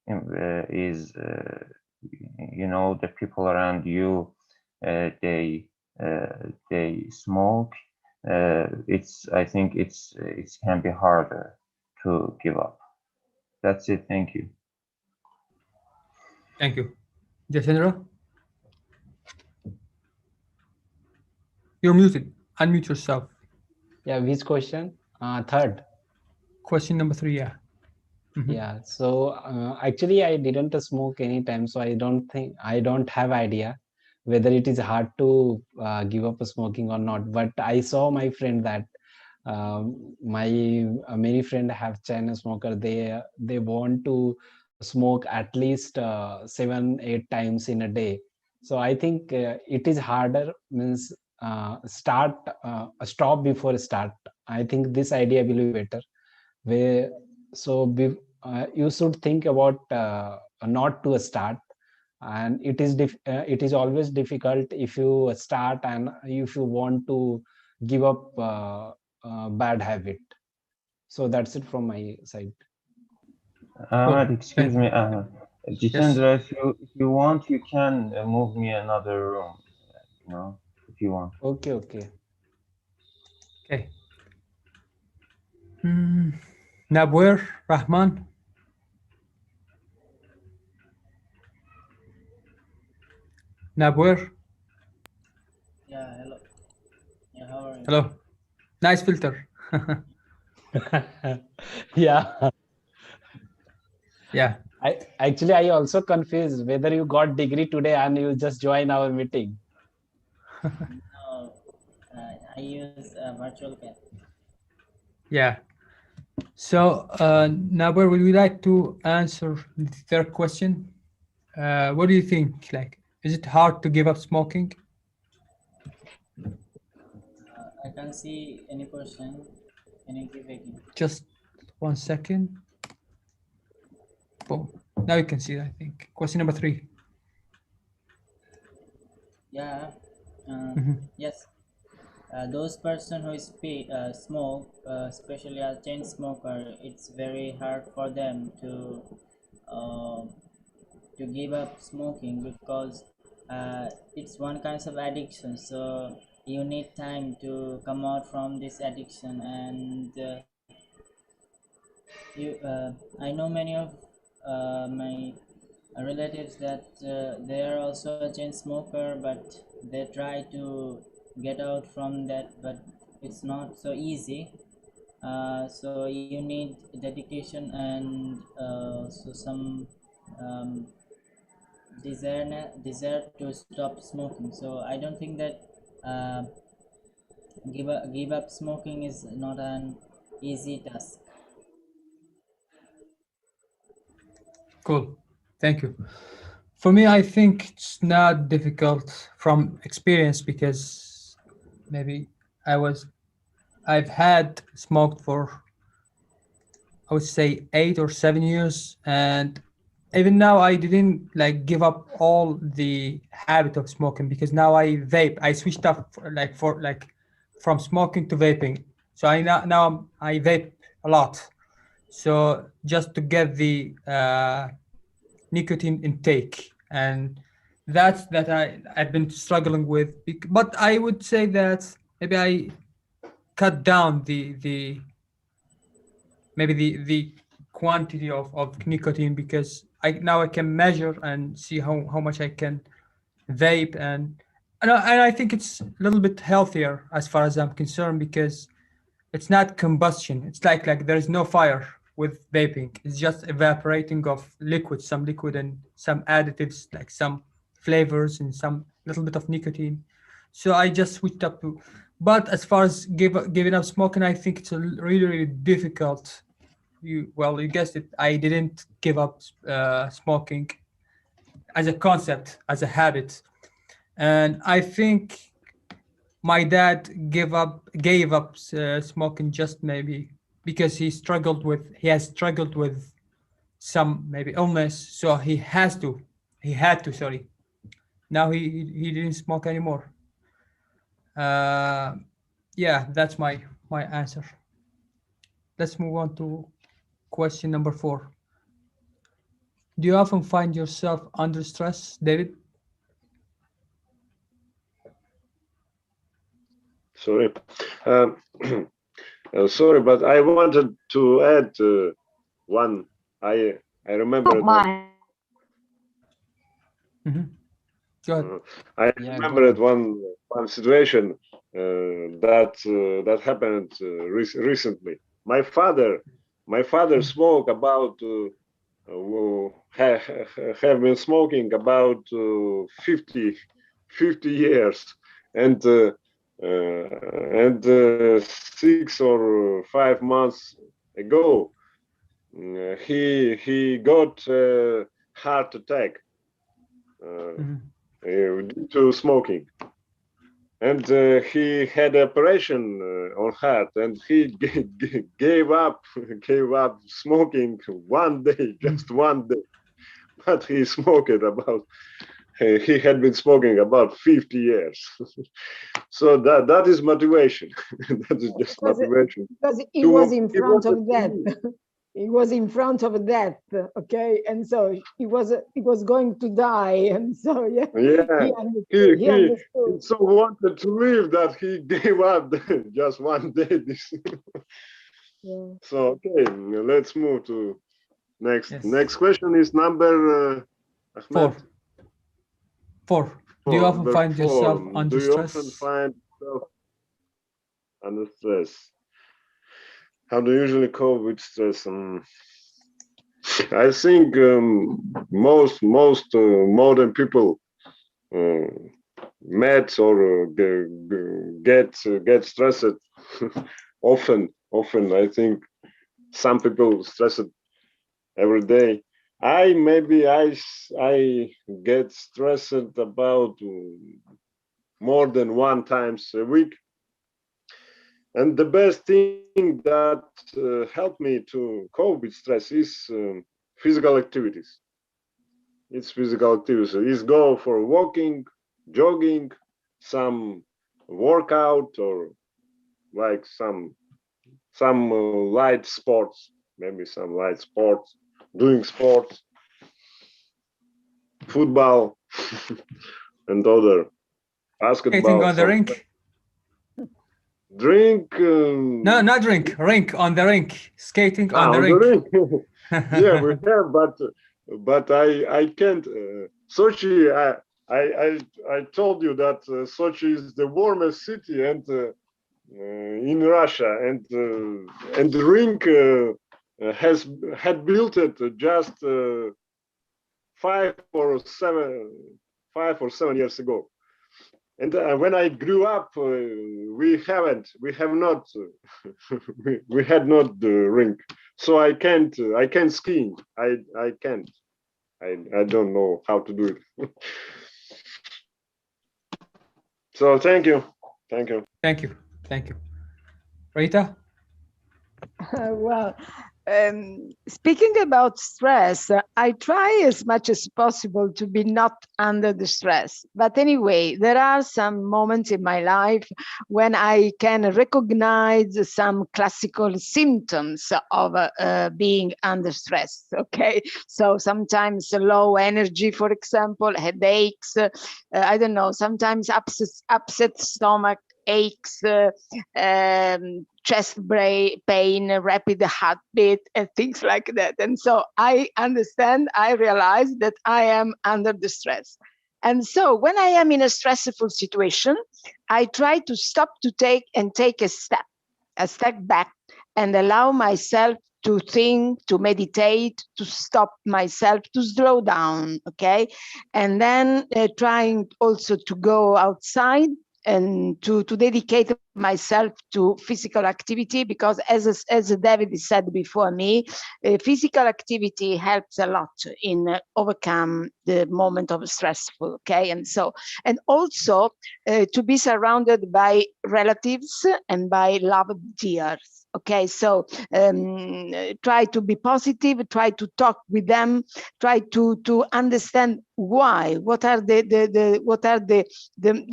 is the people around you, they smoke, I think it can be harder to give up. That's it. Thank you. Thank you. Jatendra? You're muted. Unmute yourself. Yeah, which question? Third. Question number 3, yeah. Yeah, so actually I didn't smoke anytime, so I don't have idea whether it is hard to give up smoking or not. But I saw my friend that My many friends have chain smoker. They want to smoke at least 7-8 times in a day. So I think it is harder, means stop before start. I think this idea will be better. Where so you should think about not to start, and it is always difficult if you start and if you want to give up bad habit. So that's it from my side. Ahmed, excuse me, Yes. Jitendra, if you want, you can move me another room, you know, if you want. Okay. Okay. Nabwer Rahman. Nabwer. Yeah, hello. Yeah, how are you? Hello. Nice filter. Yeah. Yeah. I also confused whether you got degree today and you just join our meeting. No, I use virtual cam. Yeah. So, Nabwer, would you like to answer the third question? What do you think? Like, is it hard to give up smoking? I can't see any person. Can you give again? Just 1 second. Boom. Now you can see it, I think. Question number 3. Yeah. Mhm. Yes. Those person who smoke, especially a chain smoker, it's very hard for them to give up smoking because it's one kind of addiction. So you need time to come out from this addiction, and I know many of my relatives that they are also a chain smoker, but they try to get out from that, but it's not so easy. So you need dedication and so some um, desire to stop smoking. So I don't think that give up smoking is not an easy task. Cool. Thank you. For me, I think it's not difficult from experience because maybe I've had smoked for, I would say, 8 or 7 years, and even now I didn't like give up all the habit of smoking because now I vape. I switched up from smoking to vaping. So I vape a lot. So just to get the nicotine intake, and that I've been struggling with. But I would say that maybe I cut down the maybe the quantity of nicotine because I can measure and see how much I can vape, and I think it's a little bit healthier as far as I'm concerned because it's not combustion. It's like there is no fire with vaping. It's just evaporating of liquid, some liquid and some additives like some flavors and some little bit of nicotine. So I just switched up to. But as far as giving up smoking, I think it's really difficult. You guessed it. I didn't give up smoking as a concept, as a habit, and I think my dad gave up smoking just maybe because he has struggled with some maybe illness, so he had to, sorry. Now he didn't smoke anymore. uh yeah, that's my answer. Let's move on to question number 4. Do you often find yourself under stress, David? Sorry. Um, sorry, but I wanted to add one. I remembered one. Go ahead. I Yeah, go remembered ahead. one situation that happened recently. My father smoked about have been smoking about 50 years, and and 6 or 5 months ago, he got heart attack due to smoking, and he had operation on heart, and he gave up smoking one day, just one day. But he smoked about. He had been smoking about 50 years. So that is motivation. That is just motivation. Because he was in front of death. He was in front of death, okay, and so he was going to die, and so yeah, Yeah, he understood. he so wanted to live that he gave up just one day. Yeah. So okay, let's move to next. Next question is number Ahmed. Four. Do you often Number find 4. yourself under Do you often stress? find yourself under stress? How do you usually cope with stress? I think most modern people met or get stressed often. I think some people stressed every day. I get stressed about more than one times a week. And the best thing that helped me to cope with stress is physical activities. It's physical activities. It's go for walking, jogging, some workout, or like some light sports. Maybe some light sports, doing sports, football, and other basketball. Skating on the rink? Drink? No, not drink. Rink, on the rink. Skating on the rink. Yeah, we have, but I can't. Sochi, I told you that Sochi is the warmest city and in Russia, and the rink had built it just 5 or 7 years ago. And when I grew up, we have not, we had not the rink, so I can't skiing. I can't. I don't know how to do it. So thank you. Thank you. Rita? Well, speaking about stress, I try as much as possible to be not under the stress. But anyway, there are some moments in my life when I can recognize some classical symptoms of being under stress. Okay, so sometimes low energy, for example, headaches. I don't know. Sometimes upset stomach aches. Chest pain, rapid heartbeat, and things like that. And so I realize that I am under the stress. And so when I am in a stressful situation, I try to stop to take a step back and allow myself to think, to meditate, to stop myself, to slow down, okay? And then trying also to go outside and to dedicate myself to physical activity, because as David said before me, physical activity helps a lot in overcome the moment of stressful, okay? And so, and also to be surrounded by relatives and by loved dears, okay? So try to be positive, try to talk with them, try to understand why, what are the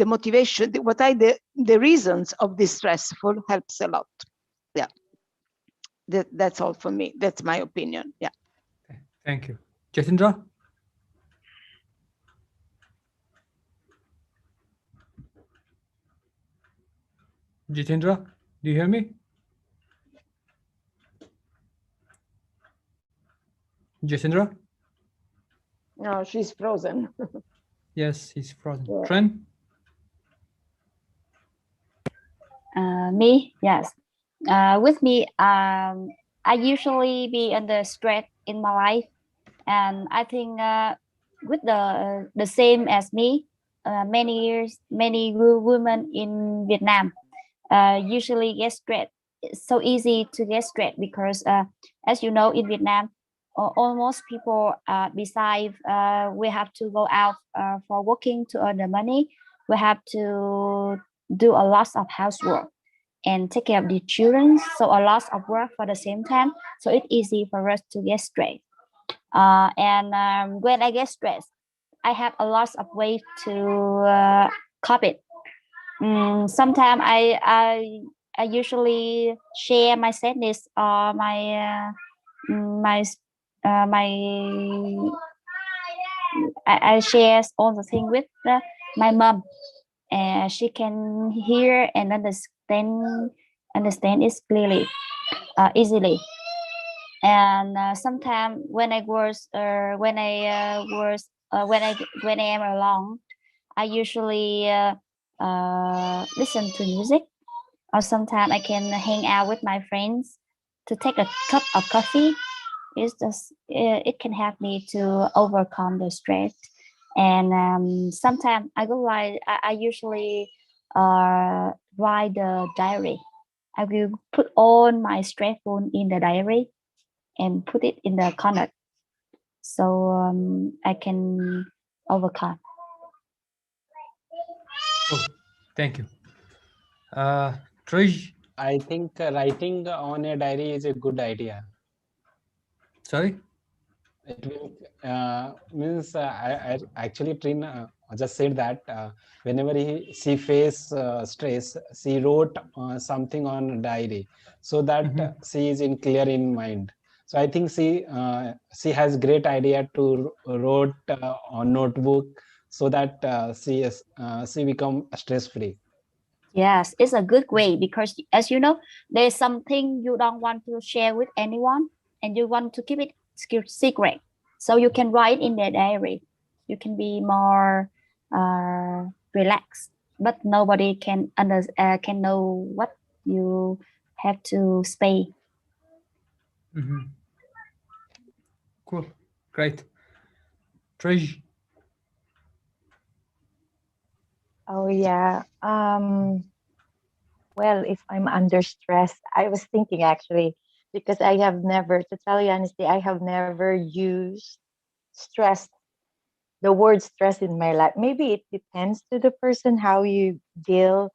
motivation, what are the reasons of this stressful, helps a lot. Yeah, that's all for me. That's my opinion. Yeah. Thank you. Jatindra? Jitendra, do you hear me? Jitendra? No, she's frozen. Yes, he's frozen. Yeah. Tren? Me, yes. With me, I usually be under stress in my life, and I think with the same as me, many women in Vietnam usually get stressed. It's so easy to get stressed because, as you know, in Vietnam, almost people, besides we have to go out for working to earn the money, we have to do a lot of housework and take care of the children. So a lot of work for the same time. So it's easy for us to get stressed. And when I get stressed, I have a lot of ways to cope it. Sometimes I usually share my sadness or my my I share all the thing with my mom, and she can hear and understand it clearly, easily. And sometimes when when I am alone, I usually listen to music, or sometimes I can hang out with my friends to take a cup of coffee. It's just it can help me to overcome the stress. And sometimes I go like I usually write the diary. I will put all my stressful in the diary and put it in the corner, so I can overcome. Oh, thank you. Trish, I think writing on a diary is a good idea. sorry? It will means I actually Trin just said that whenever she face stress, she wrote something on diary so that she is in clear in mind. So I think she has great idea to wrote on notebook so that she become stress free. Yes, it's a good way because, as you know, there's something you don't want to share with anyone and you want to keep it secret. So you can write in the diary. You can be more relaxed, but nobody can know what you have to say. Cool, great. Trish, Oh yeah. Well, if I'm under stress, I was thinking actually, because I have never, to tell you honestly, I have never used stress, the word stress in my life. Maybe it depends to the person how you deal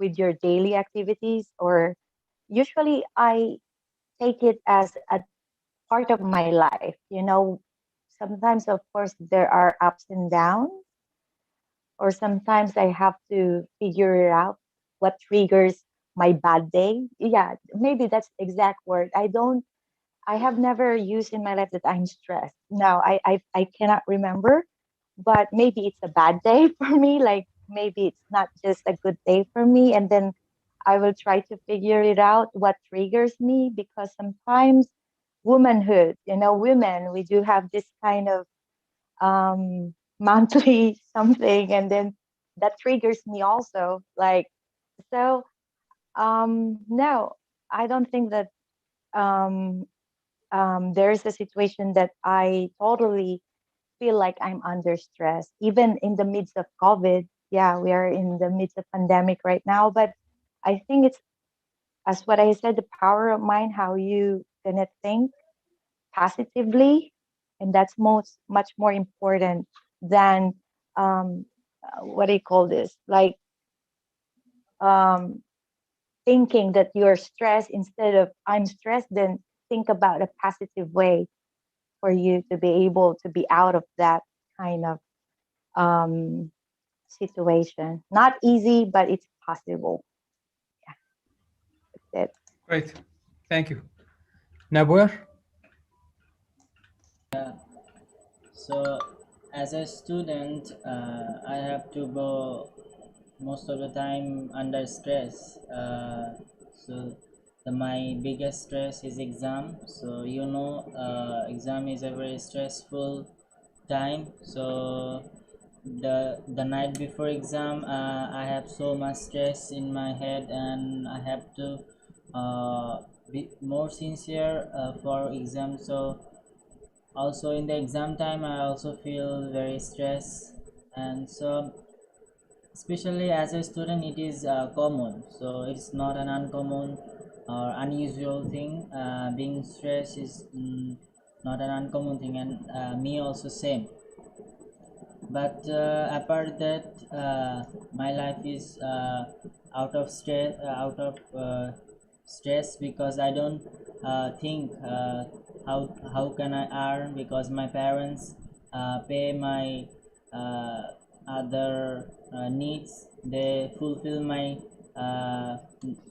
with your daily activities, or usually I take it as a part of my life. Sometimes, of course, there are ups and downs, or sometimes I have to figure it out what triggers my bad day. Yeah, maybe that's the exact word. I have never used in my life that I'm stressed. No, I cannot remember, but maybe it's a bad day for me. Like maybe it's not just a good day for me. And then I will try to figure it out what triggers me, because sometimes womanhood, women, we do have this kind of monthly something, and then that triggers me also. Like, so no, I don't think that um there is a situation that I totally feel like I'm under stress, even in the midst of COVID. Yeah, we are in the midst of pandemic right now, but I think it's, as what I said, the power of mind, how you gonna think positively, and that's much more important than what do you call this? Like um, thinking that you're stressed instead of I'm stressed. Then think about a positive way for you to be able to be out of that kind of um, situation. Not easy, but it's possible. Yeah, that's it. great. Thank you. Nabwer? So, as a student, I have to go most of the time under stress. My biggest stress is exam. So exam is a very stressful time. So the night before exam, I have so much stress in my head, and I have to be more sincere for exam. So also in the exam time I also feel very stressed. And so especially as a student, it is common, so it's not an uncommon or unusual thing. Being stressed is not an uncommon thing, and me also same. But apart that, my life is out of stress, because I don't think how can I earn, because my parents pay my other needs, they fulfill my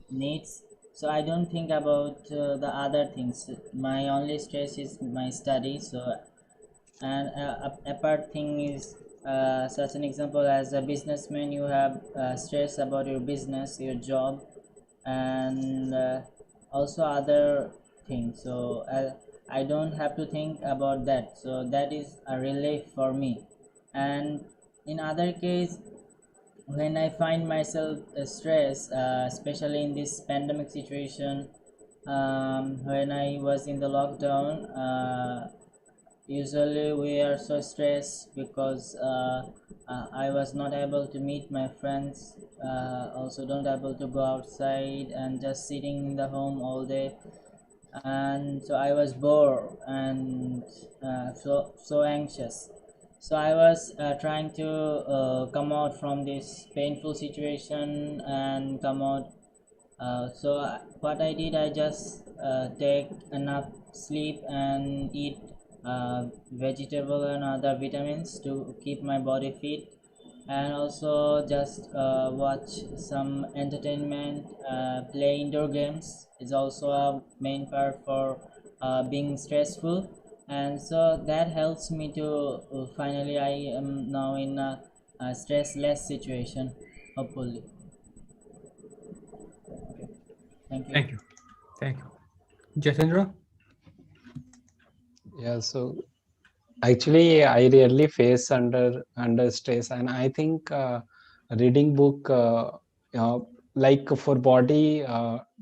needs, so I don't think about the other things. My only stress is my study. So, and apart thing is, such an example, as a businessman, you have stress about your business, your job, and also other things. So I don't have to think about that, so that is a relief for me. And in other case, when I find myself stressed, especially in this pandemic situation, when I was in the lockdown, usually we are so stressed because I was not able to meet my friends, also don't able to go outside, and just sitting in the home all day. And so I was bored and so anxious. So I was trying to come out from this painful situation and come out. What I did, I just take enough sleep and eat vegetable and other vitamins to keep my body fit, and also just watch some entertainment, play indoor games is also a main part for being stressful. And so that helps me to finally I am now in a stressless situation, hopefully. Okay. Thank you. Thank you. Thank you. Jatendra? Yeah, so actually I rarely face under stress, and I think reading book like for body,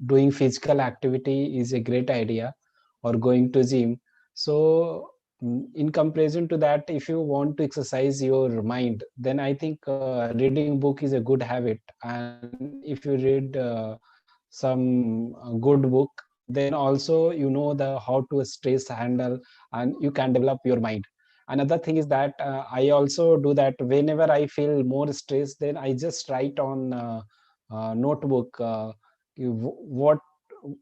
doing physical activity is a great idea, or going to gym. So in comparison to that, if you want to exercise your mind, then I think reading book is a good habit. And if you read some good book, then also you know the how to stress handle, and you can develop your mind. Another thing is that I also do that whenever I feel more stressed, then I just write on notebook what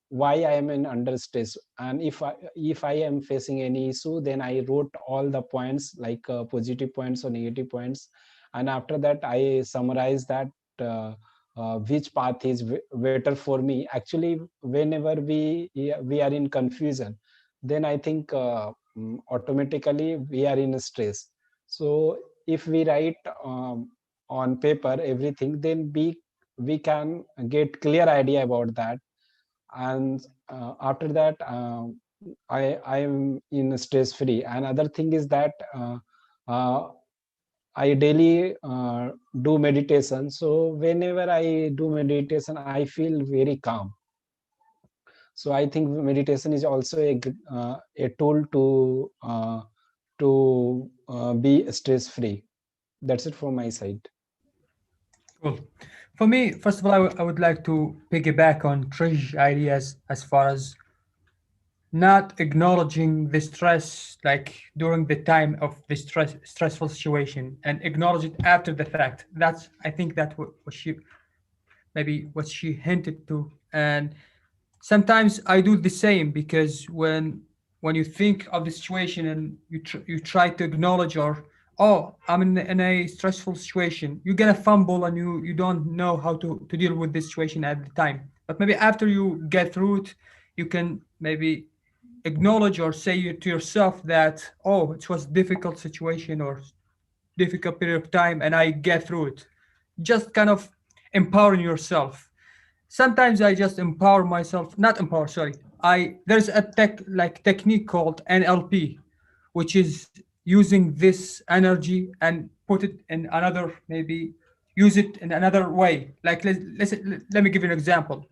why I am in under stress, and if I am facing any issue, then I wrote all the points, like positive points or negative points, and after that I summarize that which path is better for me. Actually, whenever we are in confusion, then I think automatically we are in stress. So if we write on paper everything, then we can get clear idea about that. And after that I am in stress free. And other thing is that uh, I daily do meditation. So whenever I do meditation, I feel very calm. So I think meditation is also a tool to be stress free. That's it from my side. Cool. For me, first of all, I would like to piggyback on Trish's ideas as far as not acknowledging the stress like during the time of the stressful situation, and acknowledge it after the fact. That's, I think that what she maybe what she hinted to. And sometimes I do the same, because when you think of the situation and you try to acknowledge, or oh, I'm in a stressful situation, you're gonna fumble and you don't know how to deal with this situation at the time. But maybe after you get through it, you can maybe acknowledge or say to yourself that, oh, it was difficult situation or difficult period of time and I get through it. Just kind of empowering yourself. Sometimes I just empower myself, not empower, sorry. There's a technique called NLP, which is using this energy and put it in another, maybe use it in another way. Like let me give you an example.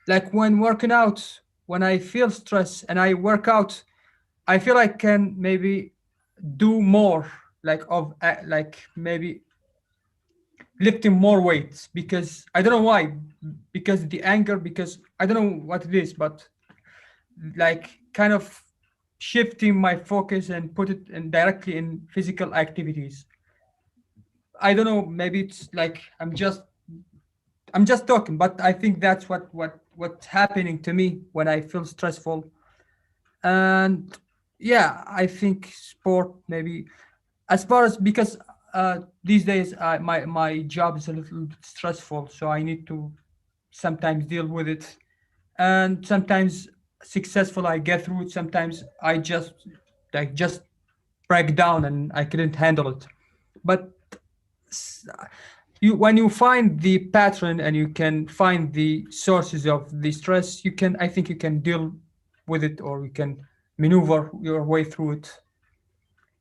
Like when working out, when I feel stress and I work out, I feel I can maybe do more, like maybe lifting more weights because I don't know why, because the anger, because I don't know what it is, but like kind of shifting my focus and put it in directly in physical activities. I don't know, maybe it's like I'm just talking, but I think that's what's happening to me when I feel stressful. And yeah, I think sport maybe as far as because these days my job is a little bit stressful, so I need to sometimes deal with it, and sometimes successful I get through it. Sometimes I just break down and I couldn't handle it. But you when you find the pattern and you can find the sources of the stress, you can I think you can deal with it, or you can maneuver your way through it.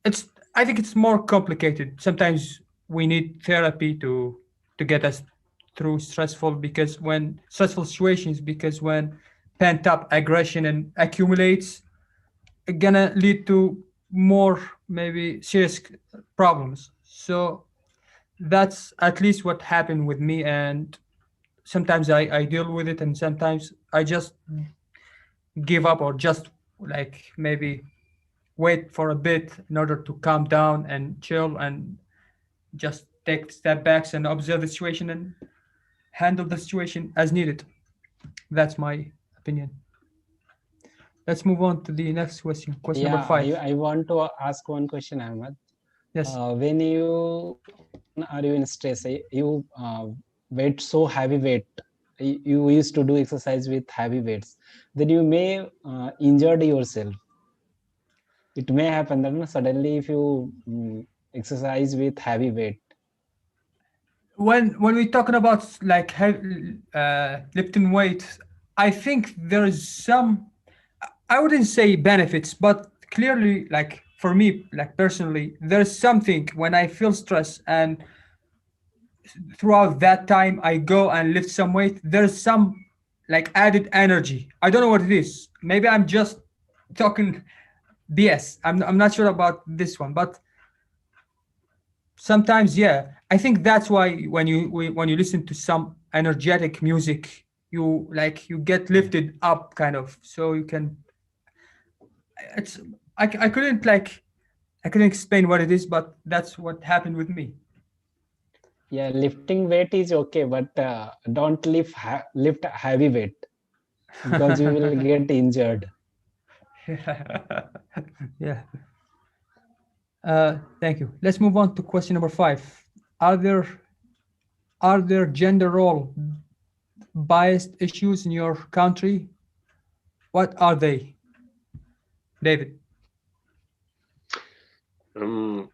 It's I think it's more complicated. Sometimes we need therapy to get us through stressful situations, because when pent up aggression and accumulates, it gonna lead to more maybe serious problems. So that's at least what happened with me, and sometimes I deal with it, and sometimes I just give up, or just like maybe wait for a bit in order to calm down and chill and just take step backs and observe the situation and handle the situation as needed. That's my opinion. Let's move on to the next question. Question number Yeah, 5. I want to ask one question, Ahmed. Yes. When are you in stress, you weight so heavy weight, you used to do exercise with heavy weights, then you may injured yourself. It may happen that suddenly if you exercise with heavy weight. When we're talking about like lifting weights, I think there is some, I wouldn't say benefits, but clearly, like for me, like personally, there's something when I feel stress and throughout that time I go and lift some weight, there's some like added energy. I don't know what it is. Maybe I'm just talking BS. I'm not sure about this one, but sometimes, yeah, I think that's why when you listen to some energetic music, you get lifted up kind of, so you can. It's I couldn't I couldn't explain what it is, but that's what happened with me. Yeah, lifting weight is okay, but don't lift heavy weight, because you will get injured. Yeah. Thank you. Let's move on to question number 5. Are there gender role biased issues in your country? What are they, David? In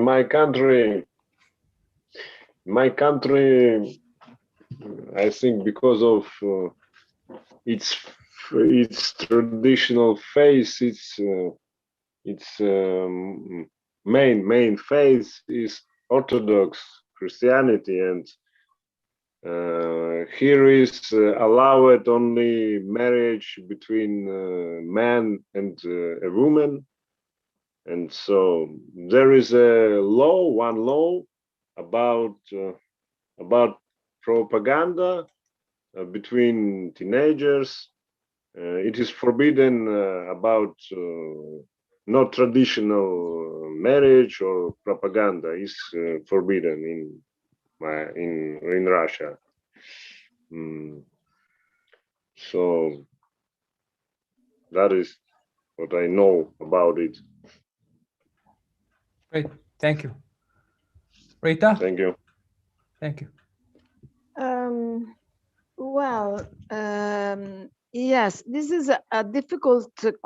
my country, I think because of its traditional faith, its main faith is Orthodox Christianity, and here is allowed only marriage between man and a woman. And so there is one law about propaganda between teenagers. It is forbidden about not traditional marriage, or propaganda is forbidden in Russia. So that is what I know about it. Great, thank you. Rita? Thank you. Thank you. Well, yes, this is a difficult question.